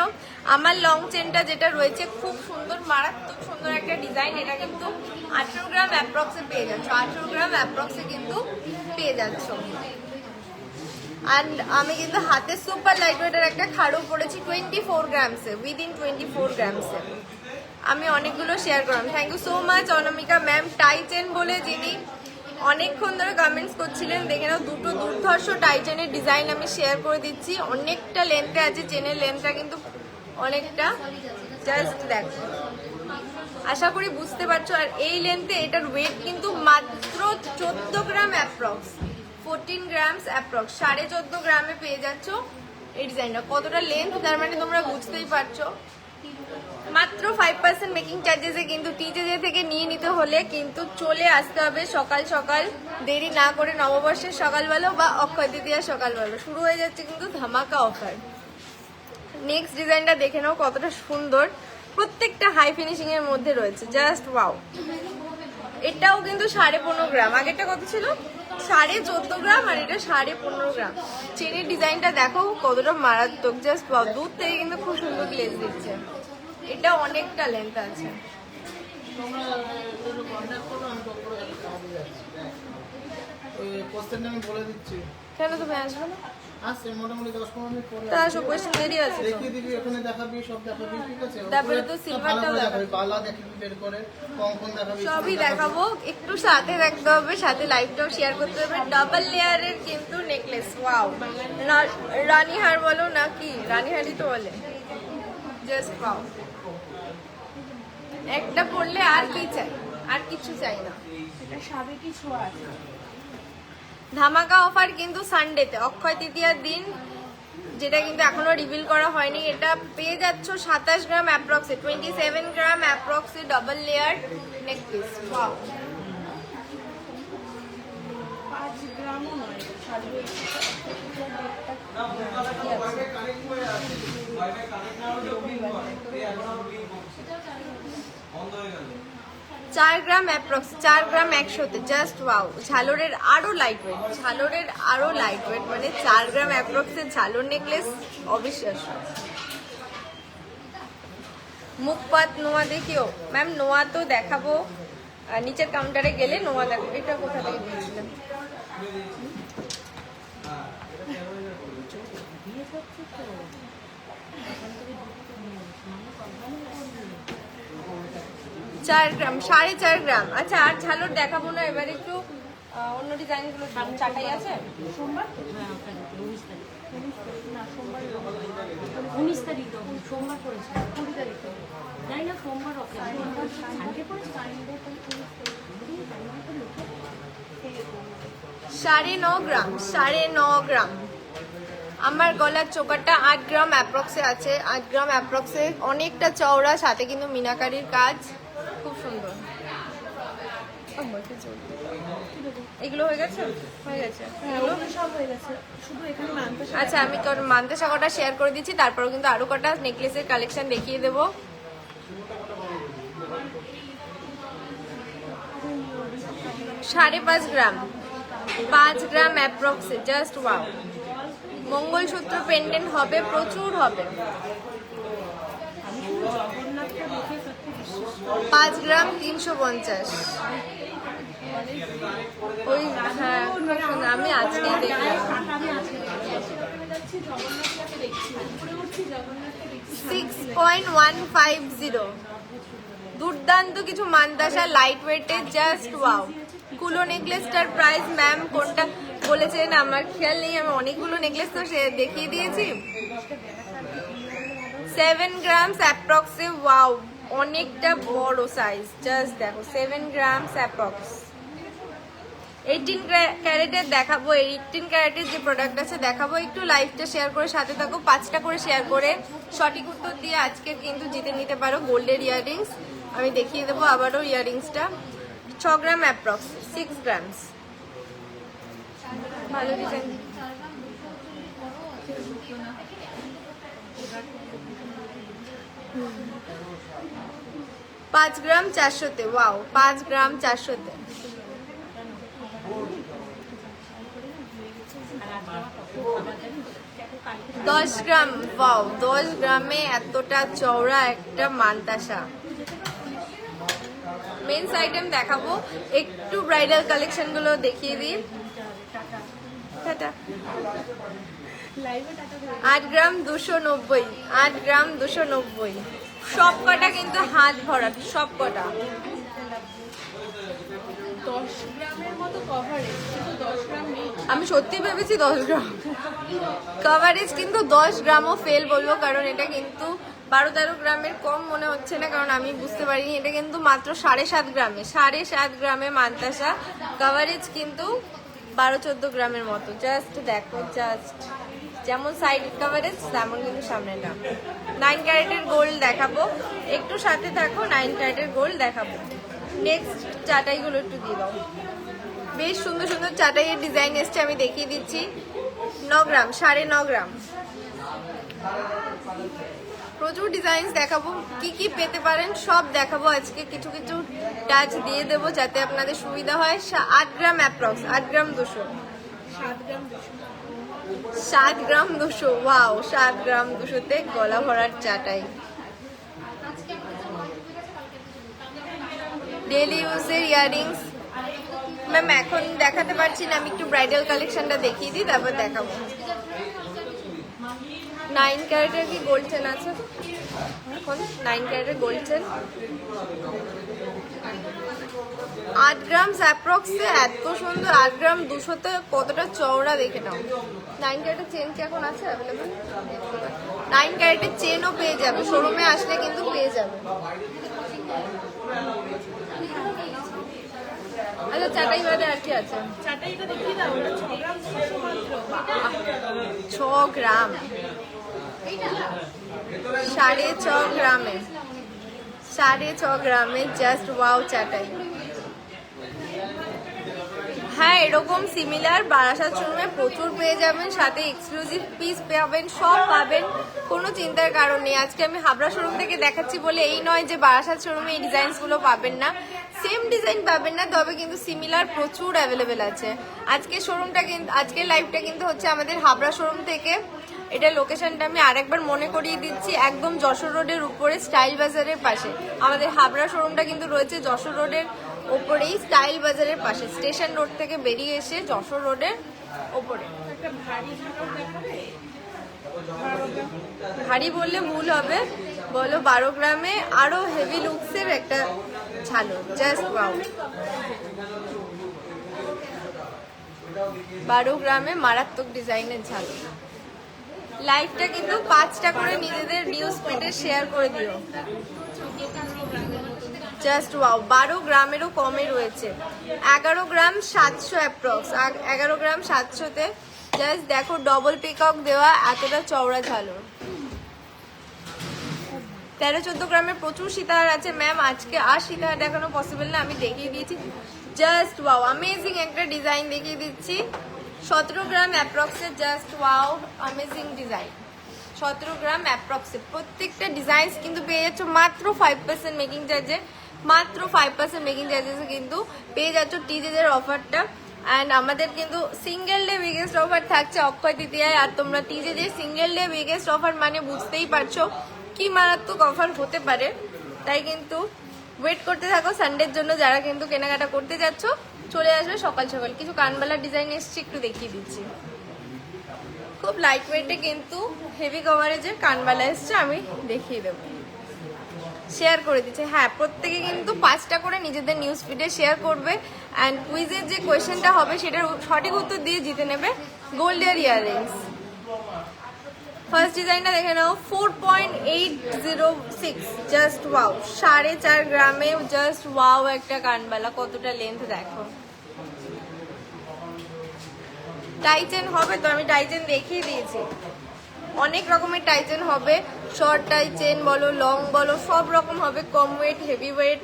আমার লং চেনটা যেটা রয়েছে খুব সুন্দর, মারাত্মক সুন্দর একটা ডিজাইন। এটা কিন্তু 18 গ্রাম অ্যাপ্রক্সে পেয়ে যাচ্ছ, 18 গ্রাম অ্যাপ্রক্সে কিন্তু পেয়ে যাচ্ছ। অ্যান্ড আমি কিন্তু হাতে সুপার লাইট ওয়েটের একটা খাড়ু পড়েছি 24 গ্রামসে, উইদিন 24 গ্রামসে। আমি অনেকগুলো শেয়ার করলাম। Thank you so much Anamika ma'am. টাইচেন বলে যিনি অনেকক্ষণ ধরে কমেন্টস করছিলেন, দেখে নাও দুটো দুর্ধর্ষ টাইচেনের ডিজাইন আমি শেয়ার করে দিচ্ছি। অনেকটা লেন্থে আছে, চেনের লেন্থটা কিন্তু অনেকটা, জাস্ট দেখো। আশা করি বুঝতে পারছো। আর এই লেন্থে এটার ওয়েট কিন্তু মাত্র 14 গ্রাম অ্যাপ্রক্স, 14 গ্রামস অ্যাপ্রক্স। 14.5 গ্রামে পেয়ে যাচ্ছ এই ডিজাইনটা। কতটা লেন্থ তার মানে তোমরা বুঝতেই পারছো। মাত্র 5% মেকিং চার্জেসে কিন্তু টিজে থেকে নিয়ে নিতে হলে কিন্তু চলে আসতে হবে সকাল সকাল, দেরি না করে। নববর্ষের সকালবেলা বা অক্ষয় তৃতীয়ার সকালবেলা শুরু হয়ে যাচ্ছে কিন্তু ধামাকা অফার। নেক্সট ডিজাইনটা দেখে নাও কতটা সুন্দর, প্রত্যেকটা হাই ফিনিশিং এর মধ্যে রয়েছে, জাস্ট ওয়াও। এটাও কিন্তু 15.5 গ্রাম, আগেরটা কত ছিল 14.5 গ্রাম, আর এটা 15.5 গ্রাম। চেনের ডিজাইনটা দেখো কতটা মারাত্মক, জাস্ট ওয়াও। দূর থেকে কিন্তু খুব সুন্দর গ্লেজ দিচ্ছে। এটা অনেকটা লেন্থ আছে। কোশ্চেনটা আমি বলে দিচ্ছি। কেন তুমি আসবে না? আসছে মোটামুটি 10-15 মিনিট পরে তা আসো, কোয়েশ্চেন দেরি আছে তো। দেখিয়ে দিবি, ওখানে দেখাবি, সব দেখাবি, ঠিক আছে? তারপরে তো ওপরে সিলভারটাও ভালো করে দেখাবি। বালা দেখাবি বের করে, কঙ্কন দেখাবি, সবই চুড়ি দেখাবো, একটু সাথে রাখতে হবে, সাথে লাইভটাও শেয়ার করতে হবে। ডাবল লেয়ারের কিন্তু নেকলেস, ওয়াও। রানীহার বলো না কি, রানীহারই তো বলে, জাস্ট ওয়াও। একটা পরলে আর কি চাই, আর কিছু চাই না। এটা সাবেকি ছোঁয়া আছে। ধামাকা অফার কিন্তু সানডেতে, অক্ষয় তৃতীয়ার দিন, যেটা কিন্তু এখনো রিভিল করা হয়নি। এটা পেয়ে যাচ্ছ 27 গ্রাম অ্যাপ্রক্সে, 27 গ্রাম অ্যাপ্রক্সে ডাবল লেয়ার নেকলেস, ওয়াও। 5 গ্রামও নয়, সাড়ে 4 গ্রাম অ্যাপ্রক্স, 4 গ্রাম 100-তে, জাস্ট ওয়াও। ঝালরের আরো লাইট ওয়েট, ঝালরের আরো লাইট ওয়েট, মানে 4 গ্রাম অ্যাপ্রক্সের ঝালর নেকলেস, অবিশ্বাস্য। মুখপাত নোয়া দেখিও ম্যাম, নোয়া তো দেখাবো নিচের কাউন্টারে গেলে, নোয়া দেখো। এটা কোথা থেকে দিয়েছিলাম? চার গ্রাম, 4.5 গ্রাম। আচ্ছা, আর ঝালর দেখাবো না, এবার একটু অন্য ডিজাইন গুলো চাটাই আছে। সোমবার তো? হ্যাঁ, 19 তারিখ। না, সোমবার 19 তারিখ তো, সোমবার পড়েছে 20 তারিখ তো। তাই না, সোমবার ওকে সানডে পড়েছে, সানডে তো 9.5 গ্রাম, 9.5 গ্রাম। আমার গলার চোকারটা 8 গ্রাম অ্যাপ্রক্সে আছে, 8 গ্রাম অ্যাপ্রক্সে, অনেকটা চওড়া, সাথে কিন্তু মিনাকারির কাজ, খুব সুন্দর। এগুলো হয়ে গেছে, হয়ে গেছে এগুলো সব হয়ে গেছে, শুধু এখানে মানতে আচ্ছা, আমি মান্তাসা কটা শেয়ার করে দিচ্ছি, তারপরেও কিন্তু আরো কটা নেকলেসের কালেকশন দেখিয়ে দেবো। 5.5 গ্রাম, 5 গ্রাম অ্যাপ্রক্সে, জাস্ট ওয়াও। মঙ্গলসূত্র পেন্ডেন্ট হবে, প্রচুর হবে। 5 গ্রাম 350। ওই হ্যাঁ, খুব সুন্দর। আমি আজকেই দেখলাম। 6.150, দুর্দান্ত কিছু মান্তাসা লাইট ওয়েটের, জাস্ট ওয়াও। কুলো নেকলেসটার প্রাইস ম্যাম কোনটা বলেছেন আমার খেয়াল নেই, আমি অনেকগুলো নেকলেস তো দেখিয়ে দিয়েছি। 7 গ্রামস অ্যাপ্রক্সে, ওয়াও, অনেকটা বড় সাইজ, জাস্ট দেখো, 7 গ্রামস অ্যাপ্রক্স। 18 ক্যারেটের দেখাবো, 18 ক্যারেটের যে প্রোডাক্ট আছে দেখাবো। একটু লাইভটা শেয়ার করে সাথে থাকো, 5টা করে শেয়ার করে সঠিক উত্তর দিয়ে আজকে কিন্তু জিতে নিতে পারো গোল্ডের ইয়াররিংস। আমি দেখিয়ে দেবো আবারও ইয়াররিংসটা। 6 গ্রাম অ্যাপ্রক্স, 6 গ্রামস, ভালো ডিজাইন। 5 গ্রাম 400-তে, ওয়াও, 5 গ্রাম 400-তে। 10 গ্রাম, ওয়াও, 10 গ্রামে এতটা চওড়া একটা মান্তাসা। মেন্স আইটেম দেখাবো, একটু ব্রাইডাল কালেকশন গুলো দেখিয়ে দিই। 8 গ্রাম 290, 8 গ্রাম 290। সব কটা কিন্তু হাত ভরা, সব কটা। 10 গ্রামের মতো কভারেজ, কিন্তু 10 গ্রাম নেই। আমি সত্যি ভেবেছি 10 গ্রাম কভারেজ, কিন্তু 10 গ্রামও ফেল বলবো, কারণ এটা কিন্তু 12-13 গ্রামের কম মনে হচ্ছে না, কারণ আমি বুঝতে পারিনি। এটা কিন্তু মাত্র 7.5 গ্রামে, 7.5 গ্রামে মান্তাসা। কভারেজ কিন্তু 12-14 গ্রামের মতো, জাস্ট দেখো, জাস্ট যেমন সাইড কভারেজ তেমন কিন্তু সামনেটা। 9 ক্যারেটের গোল্ড দেখাবো, একটু সাথে থাকো, 9 ক্যারেটের গোল্ড দেখাবো। নেক্সট চাটাইগুলো একটু দিয়ে দাও, বেশ সুন্দর সুন্দর চাটাইয়ের ডিজাইন এসছে, আমি দেখিয়ে দিচ্ছি। 9 গ্রাম, 9.5 গ্রাম। প্রচুর ডিজাইনস দেখাবো, কি কি পেতে পারেন সব দেখাবো আজকে। কিছু কিছু টাচ দিয়ে দেবো যাতে আপনাদের সুবিধা হয়। 8 গ্রাম অ্যাপ্রক্স, 8 গ্রাম 200, 7 গ্রাম 200। ওয়াও, 7 গ্রাম 200-তে গলা ভরার চাটাই। ডেলি ইউজের ইয়াররিংস ম্যাম এখন দেখাতে পারছি না, আমি একটু ব্রাইডাল কালেকশনটা দেখিয়ে দিই তারপর দেখাবো। 9 ক্যারেটের কি গোল্ড চেন আছে এখন? 9 ক্যারেটের গোল্ড চেন 8 গ্রাম অ্যাপ্রক্সে এত সুন্দর। 8 গ্রাম 200-তে কতটা চওড়া দেখে নাও। 9 ক্যারেটের চেন কি এখন আছে অ্যাভেলেবেল? 9 ক্যারেটের চেনও পেয়ে যাবে, শোরুমে আসলে কিন্তু পেয়ে যাবে। আচ্ছা, চাটাই বাদে আর কি আছে? 6 গ্রাম, 6.5 গ্রামে, 6.5 গ্রামে জাস্ট ওয়াও চাটাই। হ্যাঁ, এরকম সিমিলার বারাসাত শোরুমে প্রচুর পেয়ে যাবেন, সাথে এক্সক্লুসিভ পিস পাবেন, সব পাবেন, কোনো চিন্তার কারণ নেই। আজকে আমি হাবড়া শোরুম থেকে দেখাচ্ছি বলে এই নয় যে বারাসাত শোরুমে এই ডিজাইনসগুলো পাবেন না, সেম ডিজাইন পাবেন না, তবে কিন্তু সিমিলার প্রচুর অ্যাভেলেবেল আছে। আজকের শোরুমটা কিন্তু, আজকের লাইভটা কিন্তু হচ্ছে আমাদের হাবড়া শোরুম থেকে। এটা লোকেশনটা আমি আরেকবার মনে করিয়ে দিচ্ছি, একদম যশোর রোডের উপরে স্টাইল বাজারের পাশে। আমাদের হাবড়া শোরুমটা কিন্তু রয়েছে যশোর রোডের ওপরেই, স্টাইল বাজারের পাশে, স্টেশন রোড থেকে বেরিয়ে এসে যশোর রোডের ওপরে। ভারী বললে ভুল হবে, বলো 12 গ্রামে আরো হেভি লুকসের একটা ঝালর, জাস্ট ওয়াও। 12 গ্রামে মারাত্মক ডিজাইনের ঝালর। লাইভটা কিন্তু 5টা করে নিজেদের নিউজ ফিডে শেয়ার করে দিও। জাস্ট ওয়াও, 12 গ্রামেরও কমে রয়েছে। 11 গ্রাম 700 অ্যাপ্রক্স, 11 গ্রাম 700-তে জাস্ট দেখো ডবল পিকক দেওয়া এতটা চওড়া ঝালর। 13-14 গ্রামের প্রচুর সীতাহার আছে ম্যাম, আজকে আর সীতাহার দেখানো পসিবল না, আমি দেখিয়ে দিয়েছি। জাস্ট ওয়াও, অ্যামেজিং একটা ডিজাইন দেখিয়ে দিচ্ছি। 17 গ্রাম অ্যাপ্রক্সে, জাস্ট ওয়াও, অ্যামেজিং ডিজাইন। 17 গ্রাম অ্যাপ্রক্সে প্রত্যেকটা ডিজাইনস কিন্তু পেয়ে যাচ্ছ মাত্র 5% মেকিং চার্জে, মাত্র 5% মেকিং চার্জেসে কিন্তু পেয়ে যাচ্ছ টিজেদের অফারটা। অ্যান্ড আমাদের কিন্তু সিঙ্গেল ডে বিগেস্ট অফার থাকছে অক্ষয় তৃতীয়ায়। আর তোমরা টিজেদের সিঙ্গেল ডে বিগেস্ট অফার মানে বুঝতেই পারছো কি মারাত্মক অফার হতে পারে, তাই কিন্তু ওয়েট করতে থাকো সানডের জন্য। যারা কিন্তু কেনাকাটা করতে যাচ্ছ চলে আসবে সকাল সকাল। কিছু কানবালার ডিজাইন এসছে, একটু দেখিয়ে দিচ্ছি। খুব লাইট ওয়েটে কিন্তু হেভি কভারেজের কানবালা এসছে, আমি দেখিয়ে দেবো, শেয়ার করে দিচ্ছে। হ্যাঁ, প্রত্যেকে কিন্তু 5টা করে নিজেদের নিউজ ফিডে শেয়ার করবে। অ্যান্ড কুইজের যে কোয়েশ্চেনটা হবে সেটার সঠিক উত্তর দিয়ে জিতে নেবে গোল্ডের ইয়াররিংস। ফার্স্ট ডিজাইনটা দেখে নাও, 4.806, জাস্ট ওয়াও, 4.5 গ্রামে জাস্ট ওয়াও একটা কানবালা। কতটা লেন্থ দেখো। টাইচেন হবে তো, আমি টাইচেন দেখিয়ে দিয়েছি, অনেক রকমের টাইচেন হবে, শর্ট টাইচেন বলো, লং বলো, সব রকম হবে, কম ওয়েট, হেভি ওয়েট।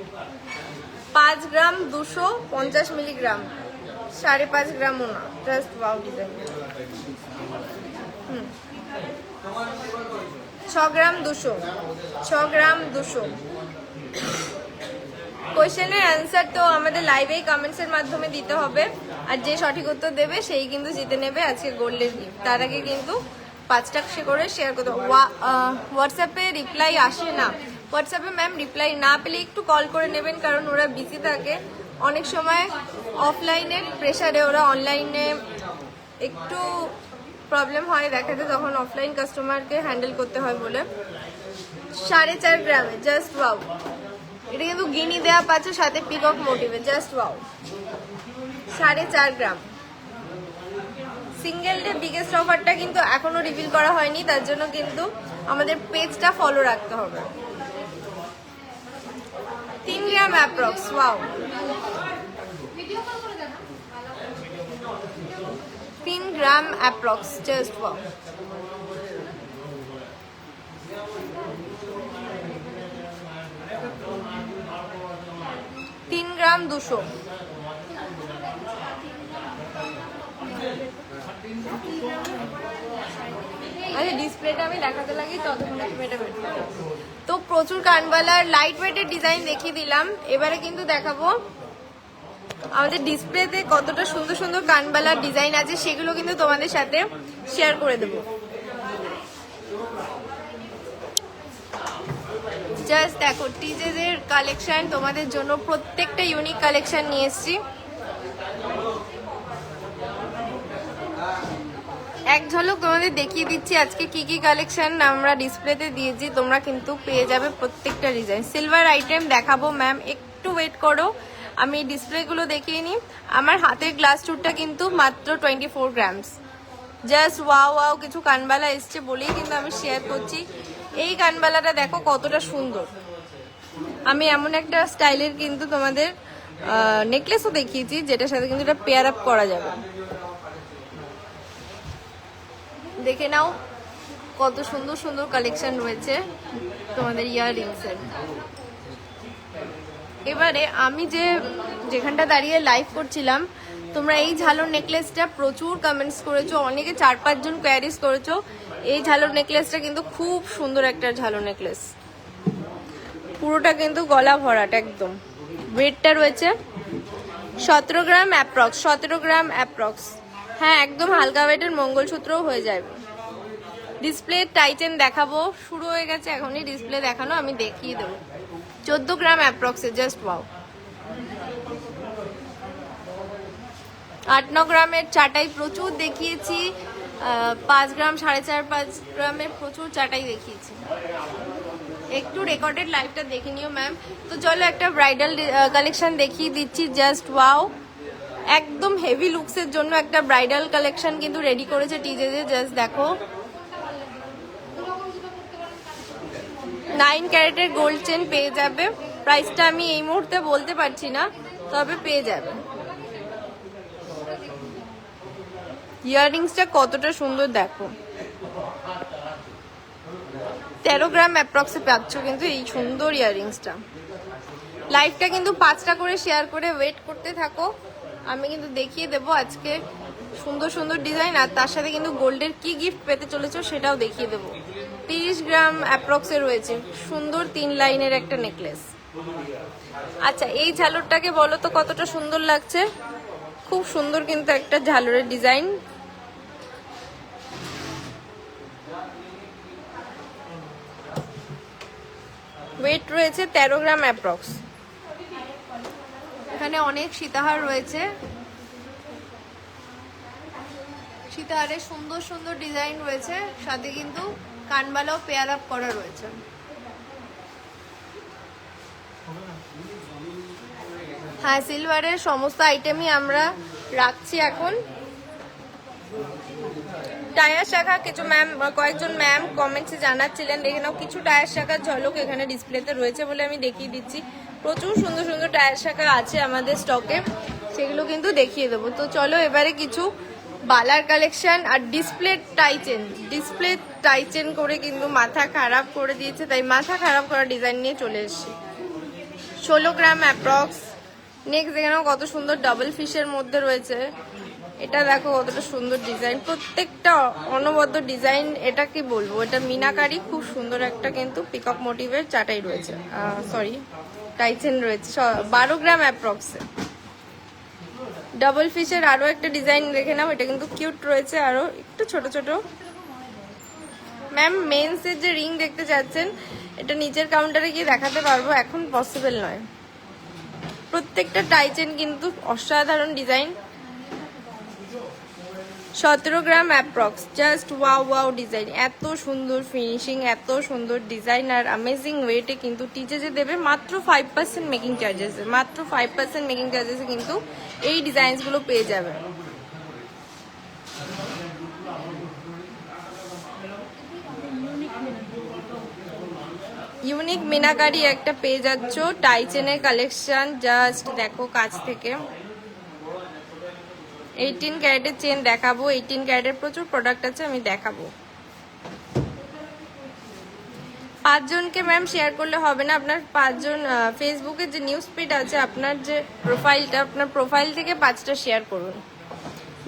5 গ্রাম 250 মিলিগ্রাম, 5.5 গ্রামও না, জাস্ট ওয়াও ডিজাইন। 6 গ্রাম 200, 6 গ্রাম 200। কোয়েশ্চেনের অ্যান্সার তো আমাদের লাইভেই কমেন্টসের মাধ্যমে দিতে হবে, আর যে সঠিক উত্তর দেবে সেই কিন্তু জিতে নেবে আজকে গোল্ডের গিফট। তার আগে কিন্তু 5টা করে শেয়ার করতে হবে। হোয়াটসঅ্যাপে রিপ্লাই আসে না, হোয়াটসঅ্যাপে ম্যাম রিপ্লাই না পেলে একটু কল করে নেবেন, কারণ ওরা বিজি থাকে অনেক সময়, অফলাইনের প্রেশারে ওরা অনলাইনে একটু প্রবলেম হয় দেখাতে, তখন অফলাইন কাস্টমারকে হ্যান্ডেল করতে হয় বলে। 4.5 গ্রামে, জাস্ট ওয়াও। এটা কিন্তু গিনি দেওয়া পাচ্ছে সাথে পিকক মোটিভে, জাস্ট ওয়াও। 4.5 গ্রাম। সিঙ্গেল ডে বিগেস্ট অফারটা কিন্তু এখনো রিভিল করা হয়নি, তার জন্য কিন্তু আমাদের পেজটা ফলো রাখতে হবে। 3 গ্রাম অ্যাপ্রক্স, ওয়াও। 3 গ্রাম অ্যাপ্রক্স, জাস্ট ওয়াও। 3 গ্রাম 200, আরে ডিসপ্লেটা আমি দেখাতে লাগি ততক্ষণ তুমি এটা বের করো। তো প্রচুর কানবালার লাইট ওয়েটের ডিজাইন দেখিয়ে দিলাম, এবারে কিন্তু দেখাবো আমাদের ডিসপ্লেতে কতটা সুন্দর সুন্দর কানবালার ডিজাইন আছে, সেগুলো কিন্তু তোমাদের সাথে শেয়ার করে দেবো। জাস্ট দেখো টিজেদের কালেকশন তোমাদের জন্য, প্রত্যেকটা ইউনিক কালেকশন নিয়ে এসেছি। এক ঝলক তোমাদের দেখিয়ে দিচ্ছি আজকে কি কি কালেকশন আমরা ডিসপ্লেতে দিয়েছি, তোমরা কিন্তু পেয়ে যাবে প্রত্যেকটা ডিজাইন। সিলভার আইটেম দেখাবো ম্যাম, একটু ওয়েট করো, আমি ডিসপ্লেগুলো দেখিয়ে নিই। আমার হাতের গ্লাস টুরটা কিন্তু মাত্র 24 গ্রামস। জাস্ট ওয়াও ওয়াও কিছু কানবালা এসছে বলেই কিন্তু আমি শেয়ার করছি। এই কানবালাটা দেখো কতটা সুন্দর, আমি এমন একটা স্টাইলের কিন্তু তোমাদের নেকলেসও দেখিয়েছি যেটার সাথে কিন্তু এটা পেয়ার আপ করা যাবে। দেখে নাও কত সুন্দর সুন্দর কালেকশন রয়েছে তোমাদের ইয়াররিংসের। এবারে আমি যেখানটা দাঁড়িয়ে লাইভ করছিলাম, তোমরা এই ঝালর নেকলেসটা প্রচুর কমেন্টস করেছো, অনেকে 4-5 জন কোয়ারিজ করেছো। এই ঝালর নেকলেসটা কিন্তু খুব সুন্দর একটা ঝালর নেকলেস, পুরোটা কিন্তু গলা ভরাট একদম। ওয়েটটা রয়েছে 17 গ্রাম অ্যাপ্রক্স, 17 গ্রাম অ্যাপ্রক্স। হ্যাঁ একদম হালকা ওয়েটের মঙ্গলসূত্রও হয়ে যাবে। ডিসপ্লে টাইটেন দেখাবো, শুরু হয়ে গেছে এখনই ডিসপ্লে দেখানো, আমি দেখিয়ে দেবো। 14 গ্রাম অ্যাপ্রক্সে, জাস্ট ওয়াও। 8-9 গ্রামের চাটাই প্রচুর দেখিয়েছি, 5 গ্রাম 4.5 গ্রামের প্রচুর চাটাই দেখিয়েছি। একটু রেকর্ডেড লাইভটা দেখে নিও ম্যাম। তো চলো একটা ব্রাইডাল কালেকশন দেখিয়ে দিচ্ছি, জাস্ট ওয়াও। একদম হেভি লুকসের জন্য একটা ব্রাইডাল কালেকশন কিন্তু রেডি করেছে টিজেজে, জাস্ট দেখো। 9 ক্যারেটের গোল্ড চেন পেয়ে যাবে, প্রাইসটা আমি এই মুহূর্তে বলতে পারছি না, তবে পেয়ে যাবে। ইয়াররিংসটা কতটা সুন্দর দেখো, 13 গ্রাম অ্যাপ্রক্সে পাচ্ছ কিন্তু এই সুন্দর ইয়াররিংসটা। লাইভটা কিন্তু 5টা করে শেয়ার করে ওয়েট করতে থাকো, আমি কিন্তু দেখিয়ে দেবো আজকে সুন্দর সুন্দর ডিজাইন, আর তার সাথে কিন্তু গোল্ডের কি গিফট পেতে চলেছো সেটাও দেখিয়ে দেবো। 30 গ্রাম অ্যাপ্রক্সে রয়েছে সুন্দর 3 লাইনের একটা নেকলেস। আচ্ছা এই ঝালরটাকে বলো তো কতটা সুন্দর লাগছে, খুব সুন্দর কিন্তু একটা ঝালরের ডিজাইন। ওয়েট রয়েছে 13 গ্রাম অ্যাপ্রক্স। এখানে অনেক সীতাহার রয়েছে, সীতাহারে সুন্দর সুন্দর ডিজাইন রয়েছে, সাথে কিন্তু কানবালাও পেয়ার আপ করা রয়েছে। হ্যাঁ সিলভারের সমস্ত আইটেমই আমরা রাখছি এখন। টায়ার শাখা কিছু ম্যাম, কয়েকজন ম্যাম কমেন্টসে জানাচ্ছিলেন, দেখে নাও কিছু টায়ার শাখার ঝলক এখানে ডিসপ্লেতে রয়েছে বলে আমি দেখিয়ে দিচ্ছি। প্রচুর সুন্দর সুন্দর টায়ার শাখা আছে আমাদের স্টকে, সেগুলো কিন্তু দেখিয়ে দেবো। তো চলো এবারে কিছু বালার কালেকশন আর ডিসপ্লে টাইচেন করে কিন্তু মাথা খারাপ করে দিয়েছে, তাই মাথা খারাপ করা ডিজাইন নিয়ে চলে এসেছি। 16 গ্রাম অ্যাপ্রক্স। নেক্সট দেখে নাও কত সুন্দর ডাবল ফিশের মধ্যে রয়েছে, এটা দেখো কতটা সুন্দর ডিজাইন, প্রত্যেকটা অনবদ্য ডিজাইন। এটা কি বলবো, এটা মিনাকারি, খুব সুন্দর একটা কিন্তু পিকক মোটিভের চাটাই রয়েছে, সরি টাইচেন রয়েছে 12 গ্রাম অ্যাপ্রক্সে। ডাবল ফিশের আরো একটা ডিজাইন দেখে নাও, এটা কিন্তু কিউট রয়েছে, আরো একটু ছোট ছোট। ম্যাম মেন্সের যে রিং দেখতে চাচ্ছেন, এটা নিচের কাউন্টারে গিয়ে দেখাতে পারবো, এখন পসিবল নয়। প্রত্যেকটা টাইচেন কিন্তু অসাধারণ ডিজাইন। 17 গ্রাম approx, just wow wow design, এত সুন্দর ফিনিশিং, এত সুন্দর ডিজাইন আর অ্যামেজিং ওয়েটে কিন্তু টিজেজে দেবে মাত্র 5% মেকিং চার্জেসে, মাত্র 5% মেকিং চার্জেসে কিন্তু এই ডিজাইনসগুলো পেয়ে যাবে। ইউনিক মিনাকারি একটা পেয়ে যাচ্ছ টাইচেনের কালেকশন, জাস্ট দেখো কাছ থেকে। 18 ক্যারেটের চেন দেখাবো, 18 ক্যারেটের প্রচুর প্রোডাক্ট আছে, আমি দেখাবো। 5 জনকে ম্যাম শেয়ার করলে হবে না, আপনার 5 জন ফেসবুকে যে নিউজ ফিড আছে, আপনার যে প্রোফাইলটা, আপনার প্রোফাইল থেকে 5টা শেয়ার করুন।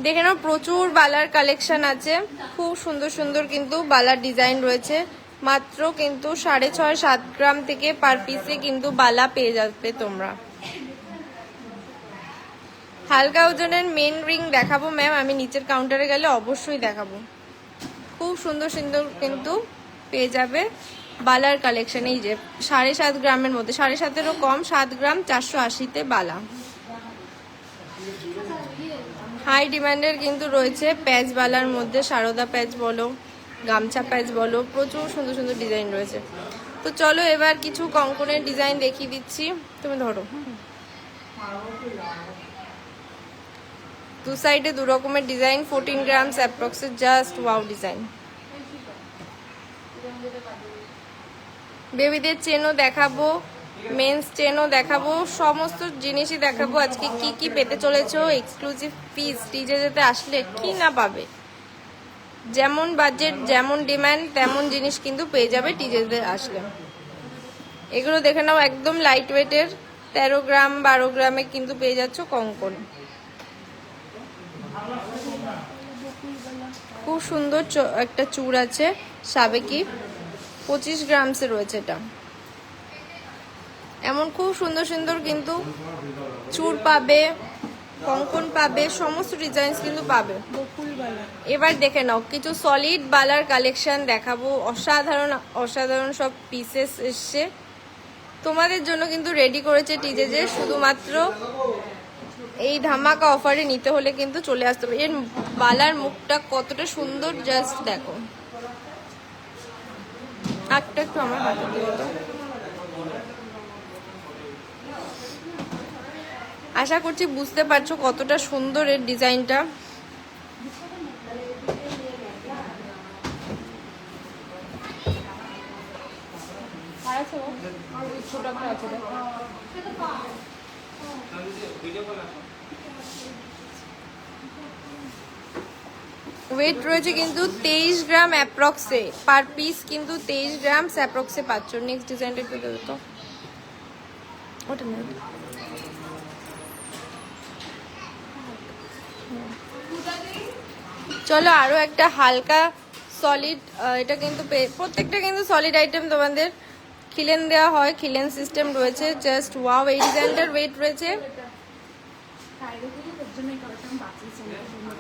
দেখে নাও প্রচুর বালার কালেকশন আছে, খুব সুন্দর সুন্দর কিন্তু বালার ডিজাইন রয়েছে। মাত্র কিন্তু 6.5-7 গ্রাম থেকে পার পিসে কিন্তু বালা পেয়ে যাবে তোমরা। হালকা ওজনের মেন রিং দেখাবো ম্যাম, আমি নিচের কাউন্টারে গেলে অবশ্যই দেখাবো। খুব সুন্দর সুন্দর কিন্তু পেয়ে যাবে বালার কালেকশন। এই যে 7.5 গ্রামের মধ্যে, 7.5-এরও কম, 7 গ্রাম 480-তে বালা। হাই ডিমান্ডের কিন্তু রয়েছে প্যাচ বালার মধ্যে, সারদা প্যাচ বলো, গামছা প্যাচ বলো, প্রচুর সুন্দর সুন্দর ডিজাইন রয়েছে। তো চলো এবার কিছু কঙ্কনের ডিজাইন দেখিয়ে দিচ্ছি, তুমি ধরো। দু সাইডে দু রকমের ডিজাইন, 14 গ্রামস অ্যাপ্রক্সে, জাস্ট ওয়াও ডিজাইন। বেবিদের চেনও দেখাবো, মেন্স চেনও দেখাবো, সমস্ত জিনিসই দেখাবো। আজকে কি কি পেতে চলেছো এক্সক্লুসিভ পিস, টিজে যেতে আসলে কি না পাবে। যেমন বাজেট যেমন ডিমান্ড তেমন জিনিস কিন্তু পেয়ে যাবে টিজেতে আসলে। এগুলো দেখে নাও, একদম লাইট ওয়েটের, 13 গ্রাম 12 গ্রামে কিন্তু পেয়ে যাচ্ছ কঙ্কন। খুব সুন্দর একটা চূড় আছে সাবেকি, 25 গ্রামসে রয়েছে এটা। এমন খুব সুন্দর সুন্দর কিন্তু চূড় পাবে, কঙ্কন পাবে, সমস্ত ডিজাইন কিন্তু পাবে। এবার দেখে নাও কিছু সলিড বালার কালেকশন দেখাবো, অসাধারণ অসাধারণ সব পিসেস এসছে তোমাদের জন্য কিন্তু রেডি করেছে টিজে। শুধুমাত্র এই ধামাকা অফারে নিতে হলে কিন্তু চলে আসতে হবে। এর বালার মুখটা কতটা সুন্দর, জাস্ট দেখো। একটা একটু আমার হাতে দিয়ে দাও। আশা করছি বুঝতে পারছো কতটা সুন্দর এর ডিজাইনটা। ওয়েট রয়েছে কিন্তু 23 গ্রাম অ্যাপ্রক্সে, পার পিস কিন্তু 23 গ্রাম অ্যাপ্রক্সে পাচ্ছ। নেক্সট ডিজাইনটা একটু দেবো তো, ওটা নেই। চলো আরো একটা হালকা সলিড, এটা কিন্তু প্রত্যেকটা কিন্তু সলিড আইটেম তোমাদের খিলেন দেওয়া হয়, খিলেন সিস্টেম রয়েছে, জাস্ট ওয়াও। এই ডিজাইনটার ওয়েট রয়েছে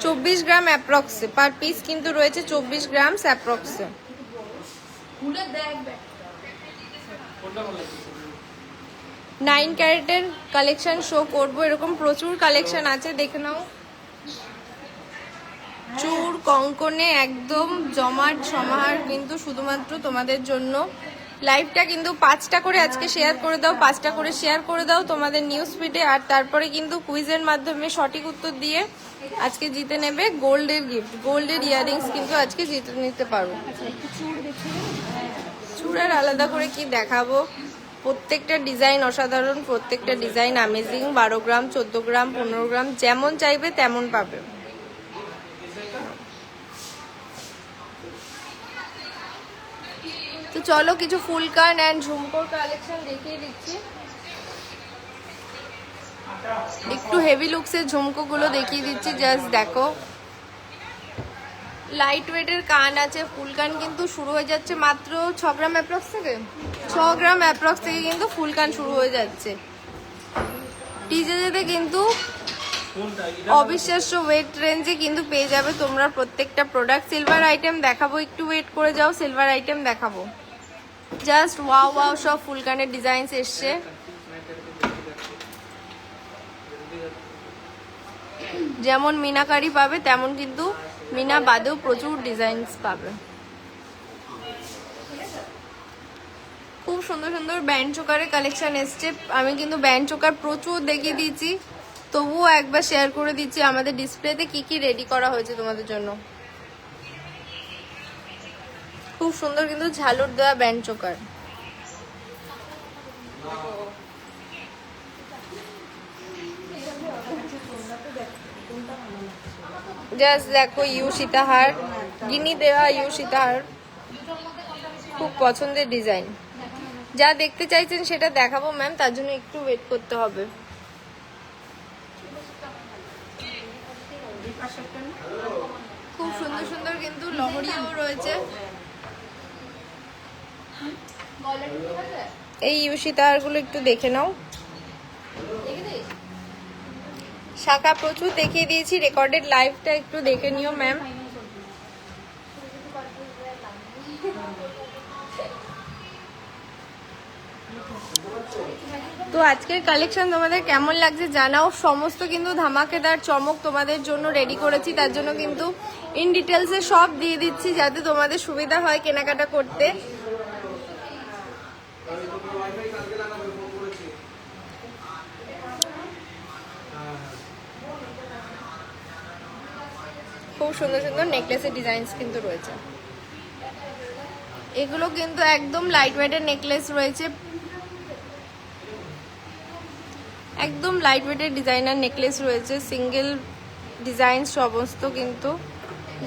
24 গ্রাম অ্যাপ্রক্সে, পার পিস কিন্তু রয়েছে 24 গ্রাম অ্যাপ্রক্সে। 9 ক্যারেটের কালেকশন শো করবো, এরকম প্রচুর কালেকশন আছে, দেখে নাও। চূড় কঙ্কনে একদম জমাট সমাহার কিন্তু শুধুমাত্র তোমাদের জন্য। লাইভটা কিন্তু 5টা করে আজকে শেয়ার করে দাও, 5টা করে শেয়ার করে দাও তোমাদের নিউজ ফিডে। আর তারপরে কিন্তু কুইজের মাধ্যমে সঠিক উত্তর দিয়ে আজকে জিতে নেবে গোল্ডের গিফট, গোল্ডের ইয়াররিংস কিন্তু আজকে জিতে নিতে পারো। চূড়ার আলাদা করে কি দেখাবো, প্রত্যেকটা ডিজাইন অসাধারণ, প্রত্যেকটা ডিজাইন অ্যামেজিং। 12 গ্রাম 14 গ্রাম 15 গ্রাম যেমন চাইবে তেমন পাবে। তো চলো কিছু ফুলকান অ্যান্ড ঝুমকোর কালেকশন দেখিয়ে দিচ্ছি। একটু হেভি লুকসের ঝুমকোগুলো দেখিয়ে দিচ্ছি, জাস্ট দেখো। লাইট ওয়েটের কান আছে, ফুল কান কিন্তু শুরু হয়ে যাচ্ছে মাত্র 6 গ্রাম অ্যাপ্রক্স থেকে, 6 গ্রাম অ্যাপ্রক্স থেকে কিন্তু ফুল কান শুরু হয়ে যাচ্ছে। টিজেতে কিন্তু অবিশ্বাস্য ওয়েট রেঞ্জে কিন্তু পেয়ে যাবে তোমরা প্রত্যেকটা প্রোডাক্ট। সিলভার আইটেম দেখাবো, একটু ওয়েট করে যাও, সিলভার আইটেম দেখাবো। জাস্ট ওয়াও ওয়াও সব ফুলকানের ডিজাইনস এসছে। যেমন মিনাকারি পাবে তেমন কিন্তু মিনা বাদেও প্রচুর ডিজাইনস পাবে। খুব সুন্দর সুন্দর ব্যান্ড চোকারের কালেকশন এসছে। আমি কিন্তু ব্যান্ড চোকার প্রচুর দেখিয়ে দিয়েছি, তবুও একবার শেয়ার করে দিচ্ছি আমাদের ডিসপ্লেতে কি কি রেডি করা হয়েছে তোমাদের জন্য। খুব সুন্দর কিন্তু ঝালর দেওয়া ব্যান্ড চোকার। জাস্ট দেখো ইউ সীতাহার, গিনি দেওয়া ইউ সীতাহার, খুব পছন্দের ডিজাইন। যা দেখতে চাইছেন সেটা দেখাবো ম্যাম, তার জন্য একটু ওয়েট করতে হবে। খুব সুন্দর সুন্দর কিন্তু লহরিও রয়েছে। এই ইউসি তারগুলো একটু দেখে নাও। শাখা প্রচুর দেখিয়ে দিয়েছি, রেকর্ডেড লাইভটা একটু দেখে নিও ম্যাম। তো আজকের কালেকশন তোমাদের কেমন লাগছে জানাও। সমস্ত কিন্তু ধামাকেদার চমক তোমাদের জন্য রেডি করেছি, তার জন্য কিন্তু ইন ডিটেলসে সব দিয়ে দিচ্ছি যাতে তোমাদের সুবিধা হয় কেনাকাটা করতে। খুব সুন্দর সুন্দর নেকলেসের ডিজাইনস কিন্তু রয়েছে। এগুলো কিন্তু একদম লাইট ওয়েটের নেকলেস রয়েছে, একদম লাইট ওয়েটের ডিজাইনার নেকলেস রয়েছে, সিঙ্গেল ডিজাইন সমস্ত কিন্তু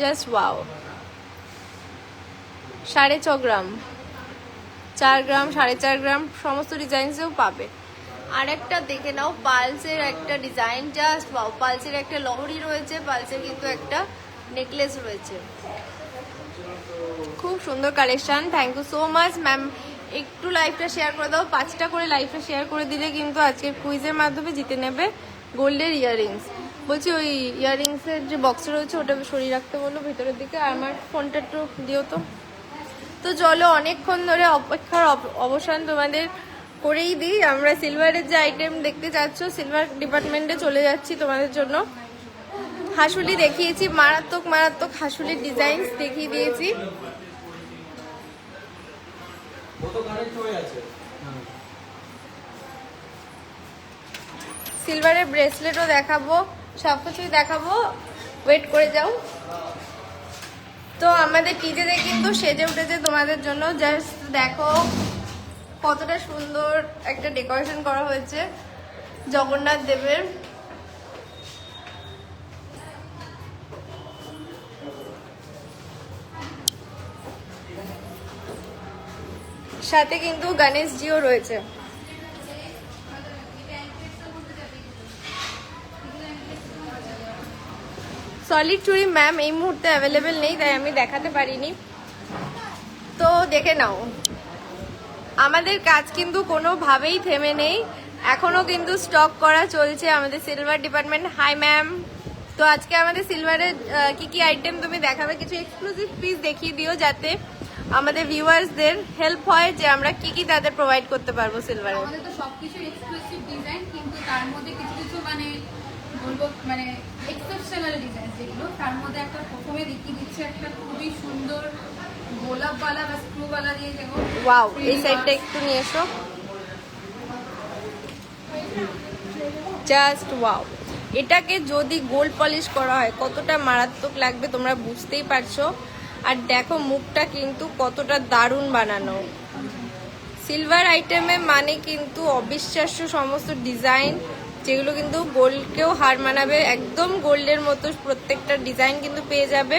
জাস্ট ওয়াও। 4.5 গ্রাম, 4 গ্রাম, 4.5 গ্রাম সমস্ত ডিজাইনসেও পাবে। আর একটা দেখে নাও, পালসের একটা ডিজাইন, জাস্ট ওয়াও। পালসের একটা লহরি রয়েছে, পালসের কিন্তু একটা নেকলেস রয়েছে। খুব সুন্দর collection. Thank you so much ma'am. একটু লাইভটা শেয়ার করে দাও, 5টা করে লাইভটা শেয়ার করে দিলে কিন্তু আজকের কুইজের মাধ্যমে জিতে নেবে গোল্ডের ইয়াররিংস। বলছি ওই ইয়াররিংসের যে বক্স রয়েছে ওটা সরিয়ে রাখতে বললো ভিতরের দিকে, আর আমার ফোনটা একটু দিও তো। তো চলো, অনেকক্ষণ ধরে অপেক্ষার অবসান তোমাদের করেই দিই। আমরা সিলভারের যে আইটেম দেখতে চাচ্ছ, সিলভার ডিপার্টমেন্টে চলে যাচ্ছি তোমাদের জন্য। হাসুলি দেখিয়েছি, মারাত্মক মারাত্মক হাসুলির ডিজাইনস দেখিয়ে দিয়েছি। সিলভারের ব্রেসলেটও দেখাবো, সবকিছুই দেখাবো, ওয়েট করে যাও। তো আমাদের টিজেদের কিন্তু সেজে উঠেছে তোমাদের জন্য, জাস্ট দেখো কতটা সুন্দর একটা ডেকোরেশন করা হয়েছে জগন্নাথ দেবের। সাথে কিন্তু গণেশজিও রয়েছে। সলিড চুড়ি ম্যাম এই মুহূর্তে অ্যাভেলেবেল নেই, তাই আমি দেখাতে পারিনি। তো দেখে নাও, আমাদের কাজ কিন্তু কোনোভাবেই থেমে নেই, এখনো কিন্তু স্টক করা চলছে আমাদের সিলভার ডিপার্টমেন্ট। Hi ma'am. তো আজকে আমাদের সিলভারের কি কি আইটেম তুমি দেখাবে, কিছু এক্সক্লুসিভ পিস দেখিয়ে দিও যাতে আমাদের ভিউয়ার্সদের হেল্প হয় যে আমরা কি কি তাদের প্রোভাইড করতে পারবো সিলভারে। আমাদের তো সবকিছু এক্সক্লুসিভ ডিজাইন, কিন্তু তার মধ্যে কিছু কিছু মানে বলবো মানে এক্সেপশনাল ডিজাইন যেগুলো, তার মধ্যে একটা প্রথমে দেখিয়ে দিচ্ছে একটা খুবই সুন্দর গোলাপওয়ালা বা স্ক্রুওয়ালা দিয়ে যেগুলো। ওয়াও, এই সাইডটা একটু নিয়ে এসো। Just wow. এটাকে যদি গোল্ড পলিশ করা হয় কতটা মারাত্মক লাগবে তোমরা বুঝতেই পারছো। আর দেখো মুখটা কিন্তু কতটা দারুণ বানানো। সিলভার আইটেমে মানে কিন্তু অবিশ্বাস্য সমস্ত ডিজাইন, যেগুলো কিন্তু গোল্ডকেও হার মানাবে, একদম গোল্ডের মতো প্রত্যেকটা ডিজাইন কিন্তু পেয়ে যাবে।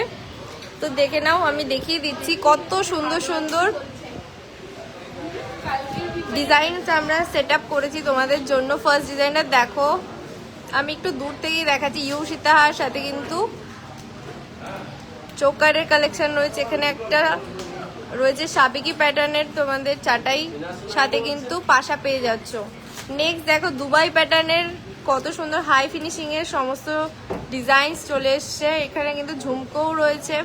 তো দেখে নাও, আমি দেখিয়ে দিচ্ছি কত সুন্দর সুন্দর ডিজাইন আমরা সেট আপ করেছি তোমাদের জন্য। ফার্স্ট ডিজাইনটা দেখো, আমি একটু দূর থেকেই দেখাচ্ছি। ইউ সীতাহার, সাথে কিন্তু চোকারের কালেকশন রয়েছে, এখানে একটা রয়েছে সাবেকি প্যাটার্নের তোমাদের চাটাই, সাথে কিন্তু পাশা পেয়ে যাচ্ছ। নেক্সট দেখো দুবাই প্যাটার্নের কত সুন্দর হাই ফিনিশিং এর সমস্ত ডিজাইনস চলে এসছে। এখানে কিন্তু ঝুমকোও রয়েছে,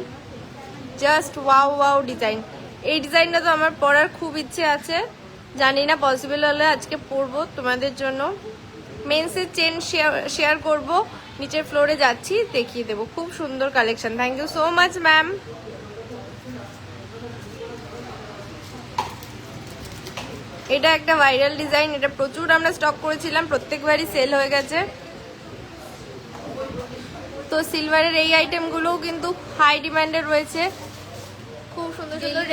জাস্ট ওয়াও ওয়াও ডিজাইন। এই ডিজাইনটা তো আমার পরার খুব ইচ্ছে আছে, জানি না পসিবল হলে আজকে পরবো তোমাদের জন্য। মেন্সের চেন শেয়ার করব, নিচের ফ্লোরে যাচ্ছি দেখিয়ে দেবো। খুব সুন্দর collection. Thank you so much ma'am. এটা একটা ভাইরাল ডিজাইন, এটা প্রচুর আমরা স্টক করেছিলাম, প্রত্যেকবারই সেল হয়ে গেছে। তো সিলভারের এই আইটেমগুলোও কিন্তু হাই ডিমান্ডে রয়েছে, খুব সুন্দর সুন্দর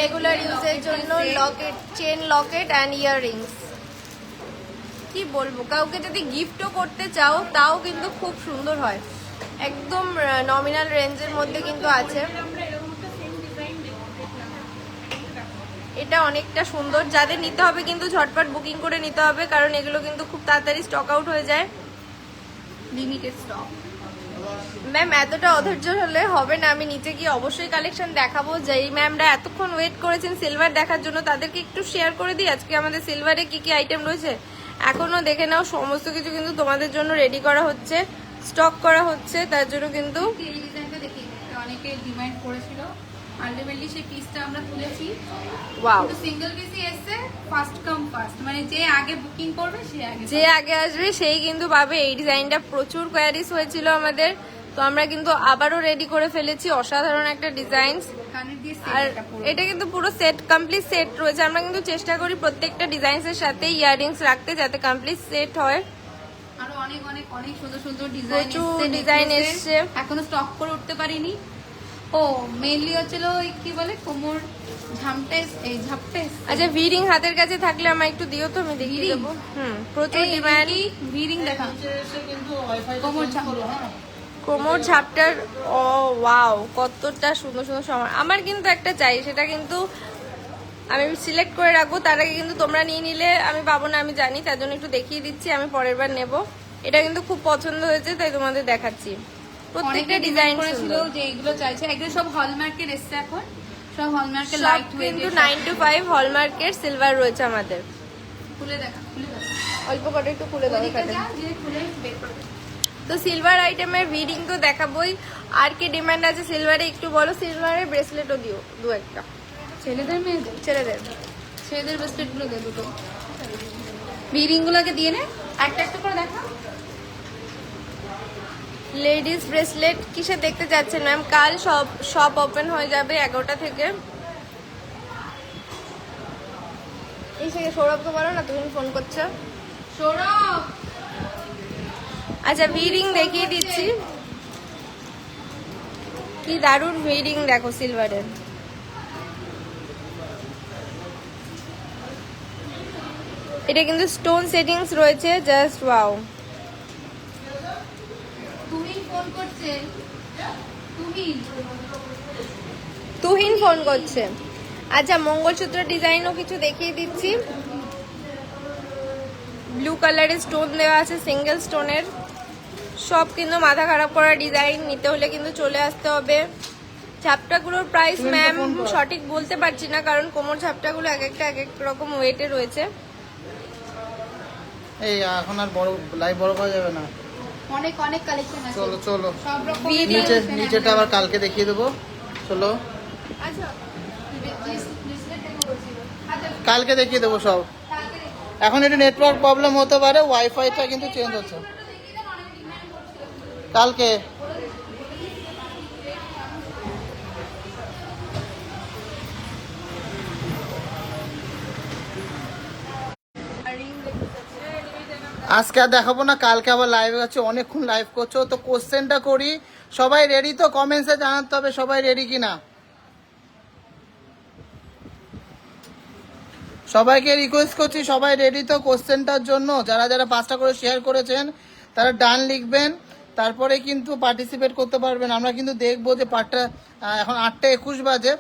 রেগুলার ইউজের জন্য Locket, chain Locket and earrings. কি বলবো, কাউকে যদি গিফটও করতে চাও তাও কিন্তু খুব সুন্দর হয়, একদম নমিনাল রেঞ্জের মধ্যে কিন্তু আছে। এটা অনেকটা সুন্দর, যাদের নিতে হবে কিন্তু ঝটপট বুকিং করে নিতে হবে, কারণ এগুলো কিন্তু খুব তাড়াতাড়ি স্টক আউট হয়ে যায়, লিমিটেড স্টক। ম্যাম এতটা অধৈর্য হলে হবে না, আমি নিচে গিয়ে অবশ্যই কালেকশন দেখাবো। যেই ম্যামরা এতক্ষণ ওয়েট করেছেন সিলভার দেখার জন্য তাদেরকে একটু শেয়ার করে দিই আজকে আমাদের সিলভারে কি কি আইটেম রয়েছে। এখনো দেখে নাও, সমস্ত কিছু কিন্তু তোমাদের জন্য রেডি করা হচ্ছে, স্টক করা হচ্ছে, তার জন্য কিন্তু এই ডিজাইনটা দেখি অনেকে ডিমান্ড করেছিল, আলটিমেটলি সেই পিসটা আমরা তুলেছি। ওয়াও, কিন্তু সিঙ্গেল পিসই এসছে, ফার্স্ট কাম ফার্স্ট, মানে যে আগে বুকিং করবে সে আগে যে আগে আসবে সেই কিন্তু পাবে। এই ডিজাইনটা প্রচুর কোয়ারিস হয়েছিল আমাদের, তো আমরা কিন্তু আবারও রেডি করে ফেলেছি। অসাধারণ একটা ডিজাইন, কানের দিয়ে আর সেটটা পুরো। এটা কিন্তু পুরো সেট, কমপ্লিট সেট রয়েছে। আমরা কিন্তু চেষ্টা করি প্রত্যেকটা ডিজাইনের সাথে ইয়াররিংস রাখতে যাতে কমপ্লিট সেট হয়। আরো অনেক অনেক অনেক সুন্দর সুন্দর ডিজাইন প্রচুর ডিজাইন এসছে। এখনো স্টক করে উঠতে পারিনি। ও মেইনলি হচ্ছিল ওই কি বলে কোমর ঝাপটে। আচ্ছা, ভিরিং হাতের কাছে থাকলে আমার একটু দিও তো, আমি দেখিয়ে V-ring? দেবো। প্রচুর ডিমান্ড। ভিরিং দেখা কোমর ঝাপটা, হ্যাঁ কোমর ঝাপটার, ও ওয়াও, কতটা সুন্দর সুন্দর সময়। আমার কিন্তু একটা চাই, সেটা কিন্তু আমি সিলেক্ট করে রাখবো, তার আগে কিন্তু তোমরা নিয়ে নিলে আমি পাবো না, আমি জানি, তার জন্য একটু দেখিয়ে দিচ্ছি, আমি পরের বার নেব। এটা কিন্তু খুব পছন্দ হয়েছে, তাই তোমাদের দেখাচ্ছি। প্রত্যেকটা ডিজাইন করেছিল যে এগুলো চাইছে, এগুলো সব হলমার্কের এসছে এখন, সব হলমার্কের সব লাইট ওয়েট। কিন্তু 9 to 5 হলমার্কের সিলভার রয়েছে আমাদের। খুলে দেখা, খুলে দেখা, অল্প করে একটু খুলে দাও ওদিকে এখানে। যা, যে খুলে বের করে দে। তো সিলভার আইটেমের ভিডিং তো দেখাবোই, আর কি ডিমান্ড আছে সিলভারে একটু বলো। সিলভারের ব্রেসলেটও দিও দু একটা, ছেলেদের মেয়েদের ছেলেদের। ছেলেদের ব্রেসলেট গুলো দে দুটো, ভিরিং গুলোকে দিয়ে নে, একটা একটা করে দেখা। লেডিস ব্রেসলেট কিসে দেখতে যাচ্ছেন ম্যাম? কাল শপ ওপেন হয়ে যাবে 11টা থেকে। এই সে সৌরভকে বলো না, তুমি ফোন করছো। সৌরভ আচ্ছা, ভিরিং দেখিয়ে দিচ্ছি, কি দারুণ ভিরিং দেখো সিলভারের। এটা কিন্তু স্টোন সেটিংস রয়েছে, জাস্ট ওয়াও। তুমি ফোন করছে, তুমি তুহিন ফোন করছে। আচ্ছা, মঙ্গলসূত্র ডিজাইনও কিছু দেখিয়ে দিচ্ছি। ব্লু কালারের স্টোন দেওয়া আছে, সিঙ্গেল স্টোনের। সব কিন্তু মাথা খারাপ করা ডিজাইন, নিতে হলে কিন্তু চলে আসতে হবে। ঝাপটাগুলোর প্রাইস ম্যাম সঠিক বলতে পারছি না, কারণ কোমর ঝাপটাগুলো এক এক রকম ওয়েটে রয়েছে। এই এখন আর বড় লাইভ বড় করা যাবে না, অনেক অনেক কালেকশন আছে, চলো চলো সব রকম নিচেটা আবার কালকে দেখিয়ে দেবো, চলো আচ্ছা, কালকে দেখিয়ে দেবো সব। এখন একটু নেটওয়ার্ক প্রবলেম হতে পারে, ওয়াইফাইটা কিন্তু চেঞ্জ হচ্ছে কালকে। আজকে আর দেখাবো না, কালকে আবার লাইভ আছে, অনেকক্ষণ লাইভ করছো তো। কোশ্চেনটা করি, সবাই রেডি তো? কমেন্টসে জানাতে হবে সবাই রেডি কিনা। সবাইকে রিকোয়েস্ট করছি, সবাই রেডি তো কোশ্চেনটার জন্য? যারা যারা 5টা করে শেয়ার করেছেন তারা ডান লিখবেন, তারপরে কিন্তু পার্টিসিপেট করতে পারবেন। আমরা কিন্তু দেখবো যে পার্টটা এখন 8:21 বাজে,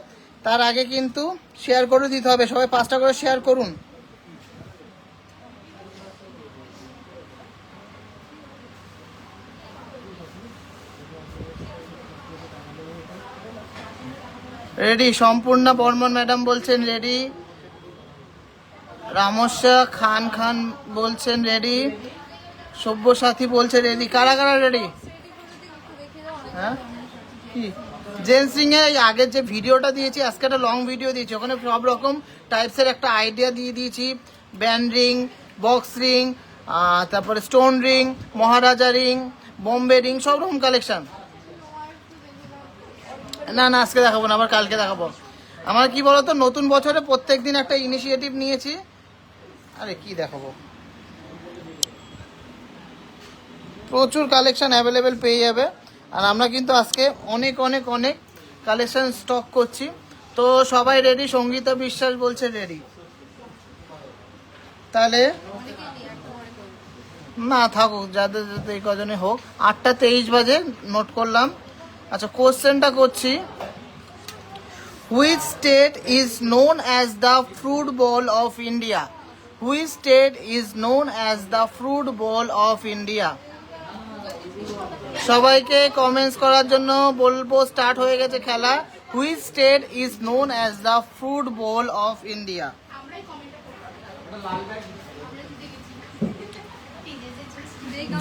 তার আগে কিন্তু শেয়ার করে দিতে হবে। সবাই 5টা করে শেয়ার করুন। রেডি? সম্পূর্ণা বর্মন ম্যাডাম বলছেন রেডি, রামস্যা খান বলছেন রেডি, সব্যসাথী বলছে রেডি। কারা কারা রেডি? হ্যাঁ, কি জেন্সিং এ আগের যে ভিডিওটা দিয়েছি, আজকে একটা লং ভিডিও দিয়েছি, ওখানে সব রকম টাইপসের একটা আইডিয়া দিয়ে দিয়েছি। ব্যান্ড রিং, বক্স রিং, তারপরে স্টোন রিং, মহারাজা রিং, বোম্বে রিং, সব রকম কালেকশন। না না, আজকে দেখাবো না, আবার কালকে দেখাবো। আমার কি বলতো, নতুন বছরে প্রত্যেক দিন একটা ইনিশিয়েটিভ নিয়েছি। আরে কি দেখাবো, প্রচুর কালেকশন অ্যাভেলেবেল পেয়ে যাবে। আর আমরা কিন্তু আজকে অনেক অনেক অনেক কালেকশন স্টক করছি। তো সবাই রেডি? সঙ্গীতা বিশ্বাস বলছে রেডি। তাহলে না থাকুক, যাদের যাদের এই কজনে হোক। 8:23 বাজে, নোট করলাম। আচ্ছা, কোশ্চেনটা করছি। Which state is known as the fruit bowl of India? Which state is known as the fruit bowl of India? সবাইকে কমেন্টস করার জন্য বলবো, স্টার্ট হয়ে গেছে খেলা। Which state is known as the fruit bowl of India?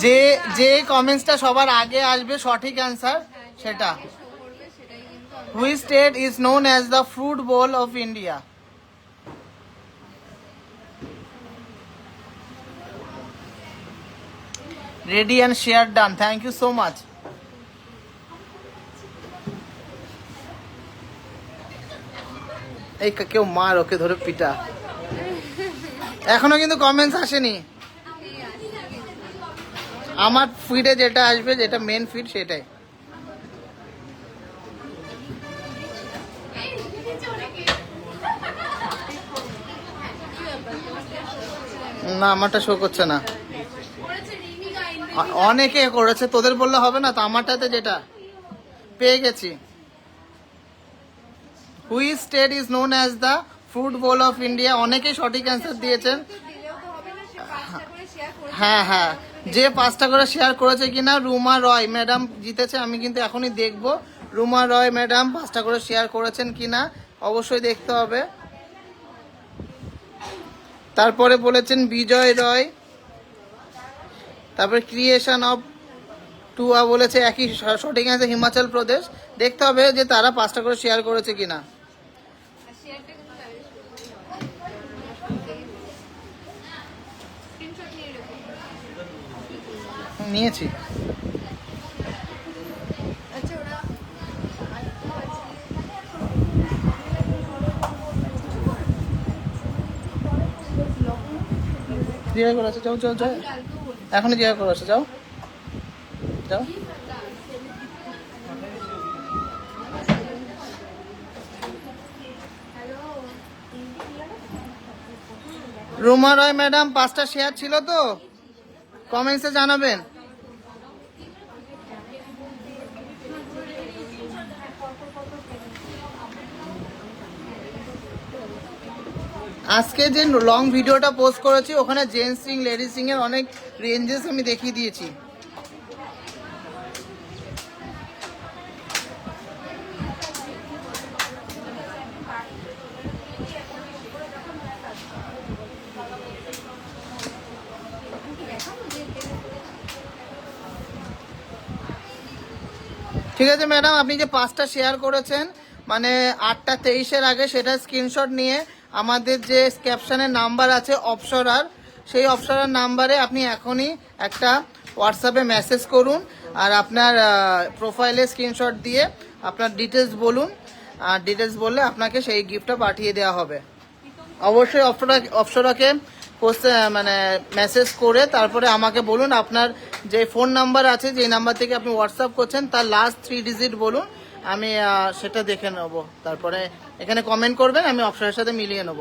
যে যে কমেন্টসটা সবার আগে আসবে সঠিক অ্যান্সার সেটা। Which state is known as the fruit bowl of India? Ready and share done. Thank you so much. এই কেউ মার ওকে ধরে পিটা। এখনো কিন্তু কমেন্টস আসেনি। আমার ফিডে যেটা আসবে, যেটা মেন ফিড, সেটাই। না, আমারটা শো করছে না। অনেকে করেছে, তোদের বললে হবে না তো? আমারটাতে যেটা পেয়ে গেছি। Which state is known as the fruit bowl of India? অনেকেই সঠিক অ্যান্সার দিয়েছেন। হ্যাঁ হ্যাঁ, যে 5টা করে শেয়ার করেছে কিনা। রুমা রয় ম্যাডাম জিতেছে। আমি কিন্তু এখনই দেখবো রুমা রয় ম্যাডাম 5টা করে শেয়ার করেছেন কিনা, অবশ্যই দেখতে হবে। তারপরে বলেছেন বিজয় রয়, তারপরে ক্রিয়েশন অফ টুয়া বলেছে একই সঠিক অ্যান্সার হিমাচল প্রদেশ। দেখতে হবে যে তারা 5টা করে শেয়ার করেছে কিনা। নিয়েছি। জিজ্ঞাসা করে আছে, যাও যাও যাও, এখনই জিজ্ঞাসা করে আছে, যাও যাও। রুমা রয় ম্যাডাম 5টা শেয়ার ছিল তো? কমেন্টসে জানাবেন। আজকে যে লং ভিডিওটা পোস্ট করেছি ওখানে জেন্টস সিং, লেডিস সিং এর অনেক রেঞ্জেস আমি দেখিয়ে দিয়েছি। ঠিক আছে ম্যাডাম, আপনি যে 5টা শেয়ার করেছেন মানে 8:23 আগে, সেটা স্ক্রিনশট নিয়ে আমাদের যে ক্যাপশনের নাম্বার আছে অপসরার, সেই অপসরার নাম্বারে আপনি এখনই একটা হোয়াটসঅ্যাপে মেসেজ করুন আর আপনার প্রোফাইলে স্ক্রিনশট দিয়ে আপনার ডিটেলস বলুন। আর ডিটেলস বললে আপনাকে সেই গিফটটা পাঠিয়ে দেওয়া হবে। অবশ্যই অপসরাকে মানে মেসেজ করে তারপরে আমাকে বলুন আপনার যে ফোন নাম্বার আছে, যে নাম্বার থেকে আপনি হোয়াটসঅ্যাপ করছেন তার লাস্ট 3 ডিজিট বলুন, আমি সেটা দেখে নেব। তারপরে এখানে কমেন্ট করবেন, আমি অপসরের সাথে মিলিয়ে নেব।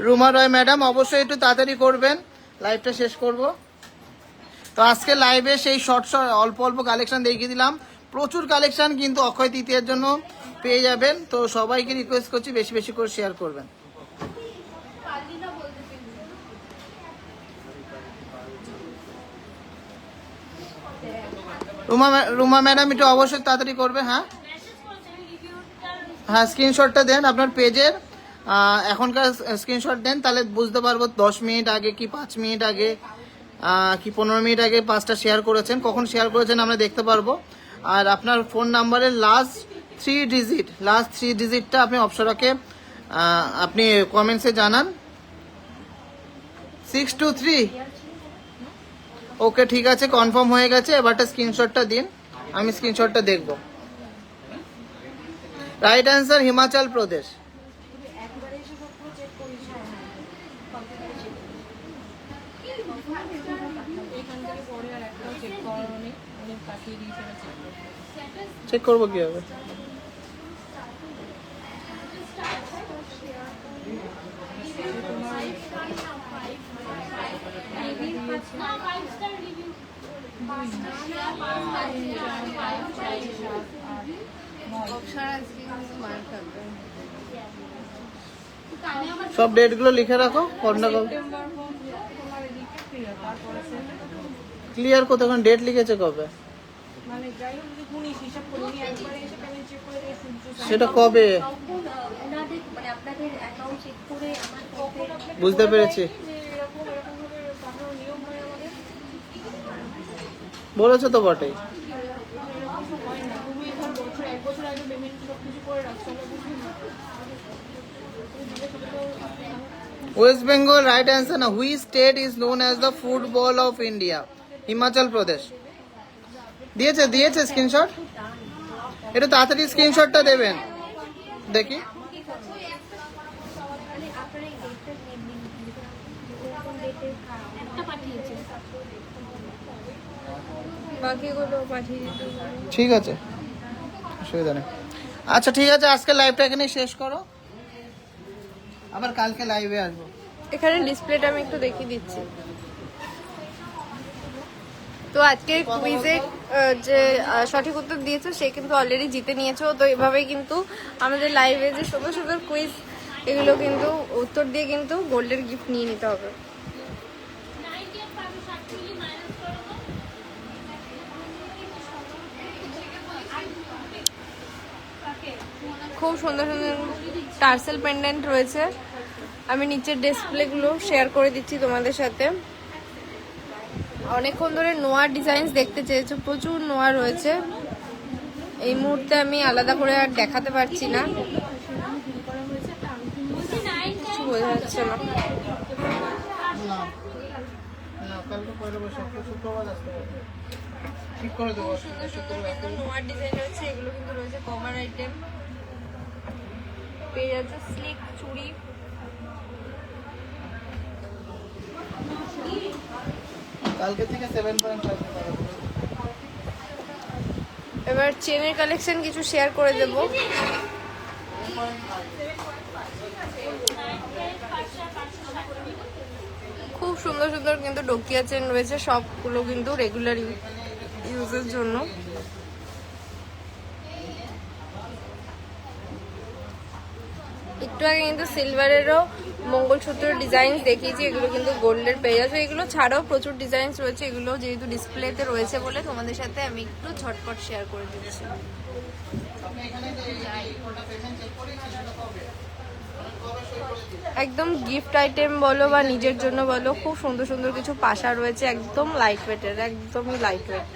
রুমা রয় ম্যাডাম অবশ্যই একটু তাড়াতাড়ি করবেন, লাইভটা শেষ করব। তো আজকে লাইভে সেই শর্ট অল্প অল্প কালেকশন দেখিয়ে দিলাম। প্রচুর কালেকশন কিন্তু অক্ষয় তৃতীয়ার জন্য পেয়ে যাবেন। তো সবাইকে রিকোয়েস্ট করছি বেশি বেশি করে শেয়ার করবেন। রুমা ম্যাডাম একটু অবশ্যই তাড়াতাড়ি করবে। হ্যাঁ হ্যাঁ, স্ক্রিনশটটা দেন আপনার পেজের, এখনকার স্ক্রিনশট দেন, তাহলে বুঝতে পারবো 10 মিনিট আগে কি 5 মিনিট আগে কি 15 মিনিট আগে 5টা শেয়ার করেছেন, কখন শেয়ার করেছেন আমরা দেখতে পারবো। আর আপনার ফোন নাম্বারের লাস্ট 3 ডিজিটটা আপনি অপসরাকে আপনি কমেন্টসে জানান। 623। ওকে, ঠিক আছে, কনফার্ম হয়ে গেছে। এবারটা স্ক্রিনশটটা দিন, আমি স্ক্রিনশটটা দেখব। Right answer Himachal Pradesh. Check করবো কিভাবে? সব ডেটগুলো লিখে রাখো। ক্লিয়ার কোথায়? ডেট লিখেছে কবে? মানে যাই হোক যদি গুণিস হিসাব করে উনি একবারে এসে পেমেন্ট চেক করে দিয়ে সূর্য সেটা কবে? ওনাদের মানে আপনাদের অ্যাকাউন্ট চেক করে আমার কখন আপনাকে বুঝতে পেরেছি, যে এরকম ভাবে পাঠানোর নিয়ম হয় আমাদের বলেছো তো বটেই। এরকম হয় না। তুমি ধর বছর 1 বছর আগে পেমেন্ট সব কিছু করে রাখছো আমরা বুঝি না। ওয়েস্ট বেঙ্গল রাইট অ্যান্সার না। Which state is known as the football of India? Himachal Pradesh. দিয়েছে দিয়েছে স্ক্রিনশট, একটু তাড়াতাড়ি স্ক্রিনশটটা দেবেন দেখি। একটা পাঠিয়েছে বাকিগুলো পাঠিয়ে দিতে পারো। ঠিক আছে, অসুবিধা নেই। আচ্ছা ঠিক আছে, আজকে লাইভটা এখানেই শেষ করো, আবার কালকে লাইভে আসবো। এখানে ডিসপ্লেটা আমি একটু দেখিয়ে দিচ্ছি। তো আজকে কুইজে যে সঠিক উত্তর দিয়েছো সে কিন্তু অলরেডি জিতে নিয়েছো। তো এভাবেই কিন্তু আমাদের লাইভে যে সুন্দর সুন্দর কুইজ এগুলো কিন্তু উত্তর দিয়ে কিন্তু গোল্ডের গিফট নিয়ে নিতে হবে। খুব সুন্দর সুন্দর টার্সেল পেন্ডেন্ট রয়েছে, আমি নিচের ডিসপ্লেগুলো শেয়ার করে দিচ্ছি তোমাদের সাথে। অনেকক্ষণ ধরে নোয়া ডিজাইনস দেখতে চেয়েছো, প্রচুর নোয়া রয়েছে। এই মুহূর্তে আমি আলাদা করে আর দেখাতে পারছি না, কিছু বোঝা যাচ্ছে না। ঠিক করে দেবো। সুন্দর সুন্দর কিন্তু নোয়া ডিজাইন রয়েছে, এগুলো কিন্তু রয়েছে কভার আইটেম। পেয়ে যাচ্ছে স্লিক চুড়ি, কালকে থেকে 7.5 এবার চেনের কালেকশন কিছু শেয়ার করে দেব। খুব সুন্দর সুন্দর কিন্তু ডোকিয়া চেন রয়েছে, সবগুলো কিন্তু রেগুলার ইউজের জন্য। একটু আগে কিন্তু সিলভারেরও মঙ্গলসূত্র ডিজাইন দেখিয়েছি, এগুলো কিন্তু গোল্ডের পেয়ে যাচ্ছে। এগুলো ছাড়াও প্রচুর ডিজাইন রয়েছে, এগুলো যেহেতু ডিসপ্লেতে রয়েছে বলে তোমাদের সাথে আমি একটু ঝটপট শেয়ার করে দিচ্ছি। একদম গিফট আইটেম বলো বা নিজের জন্য বলো, খুব সুন্দর সুন্দর কিছু পাশা রয়েছে, একদম লাইট ওয়েটের, একদমই লাইট ওয়েট।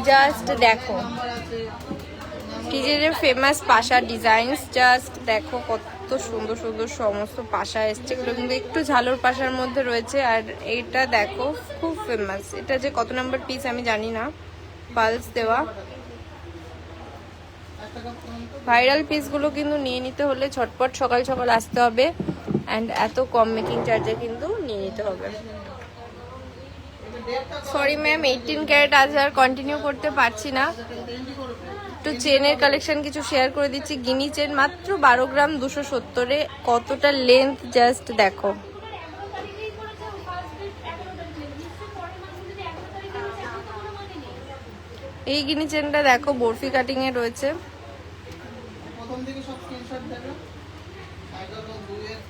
জাস্ট দেখো টিজের ফেমাস পাশা ডিজাইনস, জাস্ট দেখো কত সুন্দর সুন্দর সমস্ত পাশা এসছে। এগুলো কিন্তু একটু ঝালোর পাশার মধ্যে রয়েছে। আর এটা দেখো খুব ফেমাস, এটা যে কত নাম্বার পিস আমি জানি না, পালস দেওয়া ভাইরাল পিসগুলো কিন্তু নিয়ে নিতে হলে ঝটপট সকাল সকাল আসতে হবে, অ্যান্ড এত কম মেকিং চার্জে কিন্তু নিয়ে নিতে হবে। সরি ম্যাম, 18 ক্যারেট আজ আর কন্টিনিউ করতে পারছি না। একটু চেনের কালেকশন কিছু শেয়ার করে দিচ্ছি। গিনি চেন মাত্র 12 গ্রাম 270-এ, কতটা লেন্থ জাস্ট দেখো। এই গিনি চেনটা দেখো বরফি কাটিং এ রয়েছে। প্রথম থেকে সব স্ক্রিনশট দেবে। 11-2-এর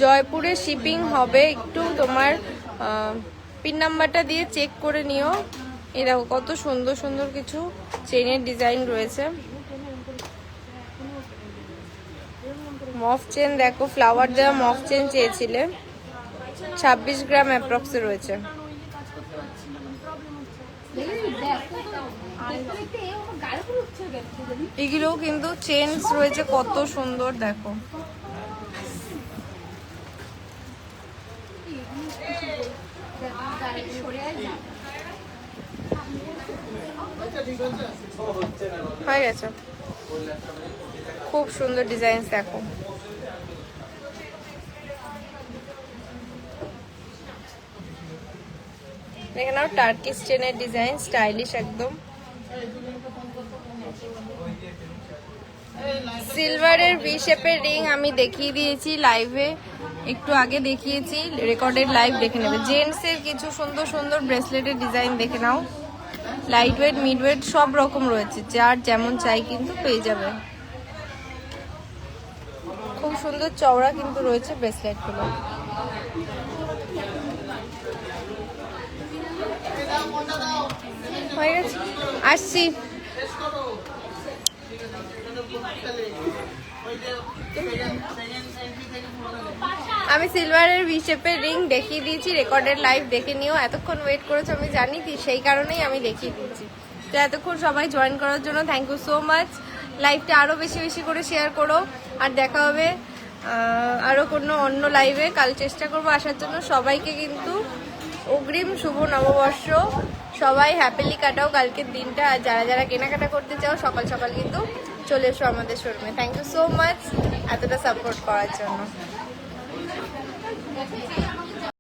জয়পুরে শিপিং হবে, একটু তোমার পিন নাম্বারটা দিয়ে চেক করে নিও। এই দেখো কত সুন্দর সুন্দর কিছু চেনের ডিজাইন রয়েছে। মফ চেন দেখো, ফ্লাওয়ার দেওয়া মফ চেন চেয়েছিলে, 26 গ্রাম অ্যাপ্রক্সে রয়েছে। এগুলোও কিন্তু চেনস রয়েছে কত সুন্দর দেখো। হয়ে গেছে, খুব সুন্দর ডিজাইন দেখো। এখানেও টার্কিশ চেনের ডিজাইন, স্টাইলিশ একদম। সিলভারের ভি শেপের রিং আমি দেখিয়ে দিয়েছি লাইভে, একটু আগে দেখিয়েছি, রেকর্ডেড লাইভ দেখে নেবে। জেন্টসের কিছু সুন্দর সুন্দর ব্রেসলেটের ডিজাইন দেখে নাও, লাইট ওয়েট মিড ওয়েট সব রকম রয়েছে, যার যেমন চাই কিন্তু পেয়ে যাবে। খুব সুন্দর চওড়া কিন্তু রয়েছে ব্রেসলেটগুলো। হয়ে গেছে, আসছি। আমি সিলভারের ভি শেপের রিং দেখিয়ে দিয়েছি, রেকর্ডেড লাইভ দেখে নিও। এতক্ষণ ওয়েট করেছো আমি জানি, সেই কারণেই আমি দেখিয়ে দিয়েছি। তো এতক্ষণ সবাই জয়েন করার জন্য থ্যাংক ইউ সো মাচ। লাইভটা আরও বেশি বেশি করে শেয়ার করো, আর দেখা হবে আরও কোনো অন্য লাইভে। কাল চেষ্টা করবো আসার জন্য। সবাইকে কিন্তু অগ্রিম শুভ নববর্ষ, সবাই হ্যাপিলি কাটাও কালকের দিনটা। আর যারা যারা কেনাকাটা করতে চাও সকাল সকাল কিন্তু চলে এসো আমাদের শোরুমে। থ্যাংক ইউ সো মাচ এতটা সাপোর্ট করার জন্য।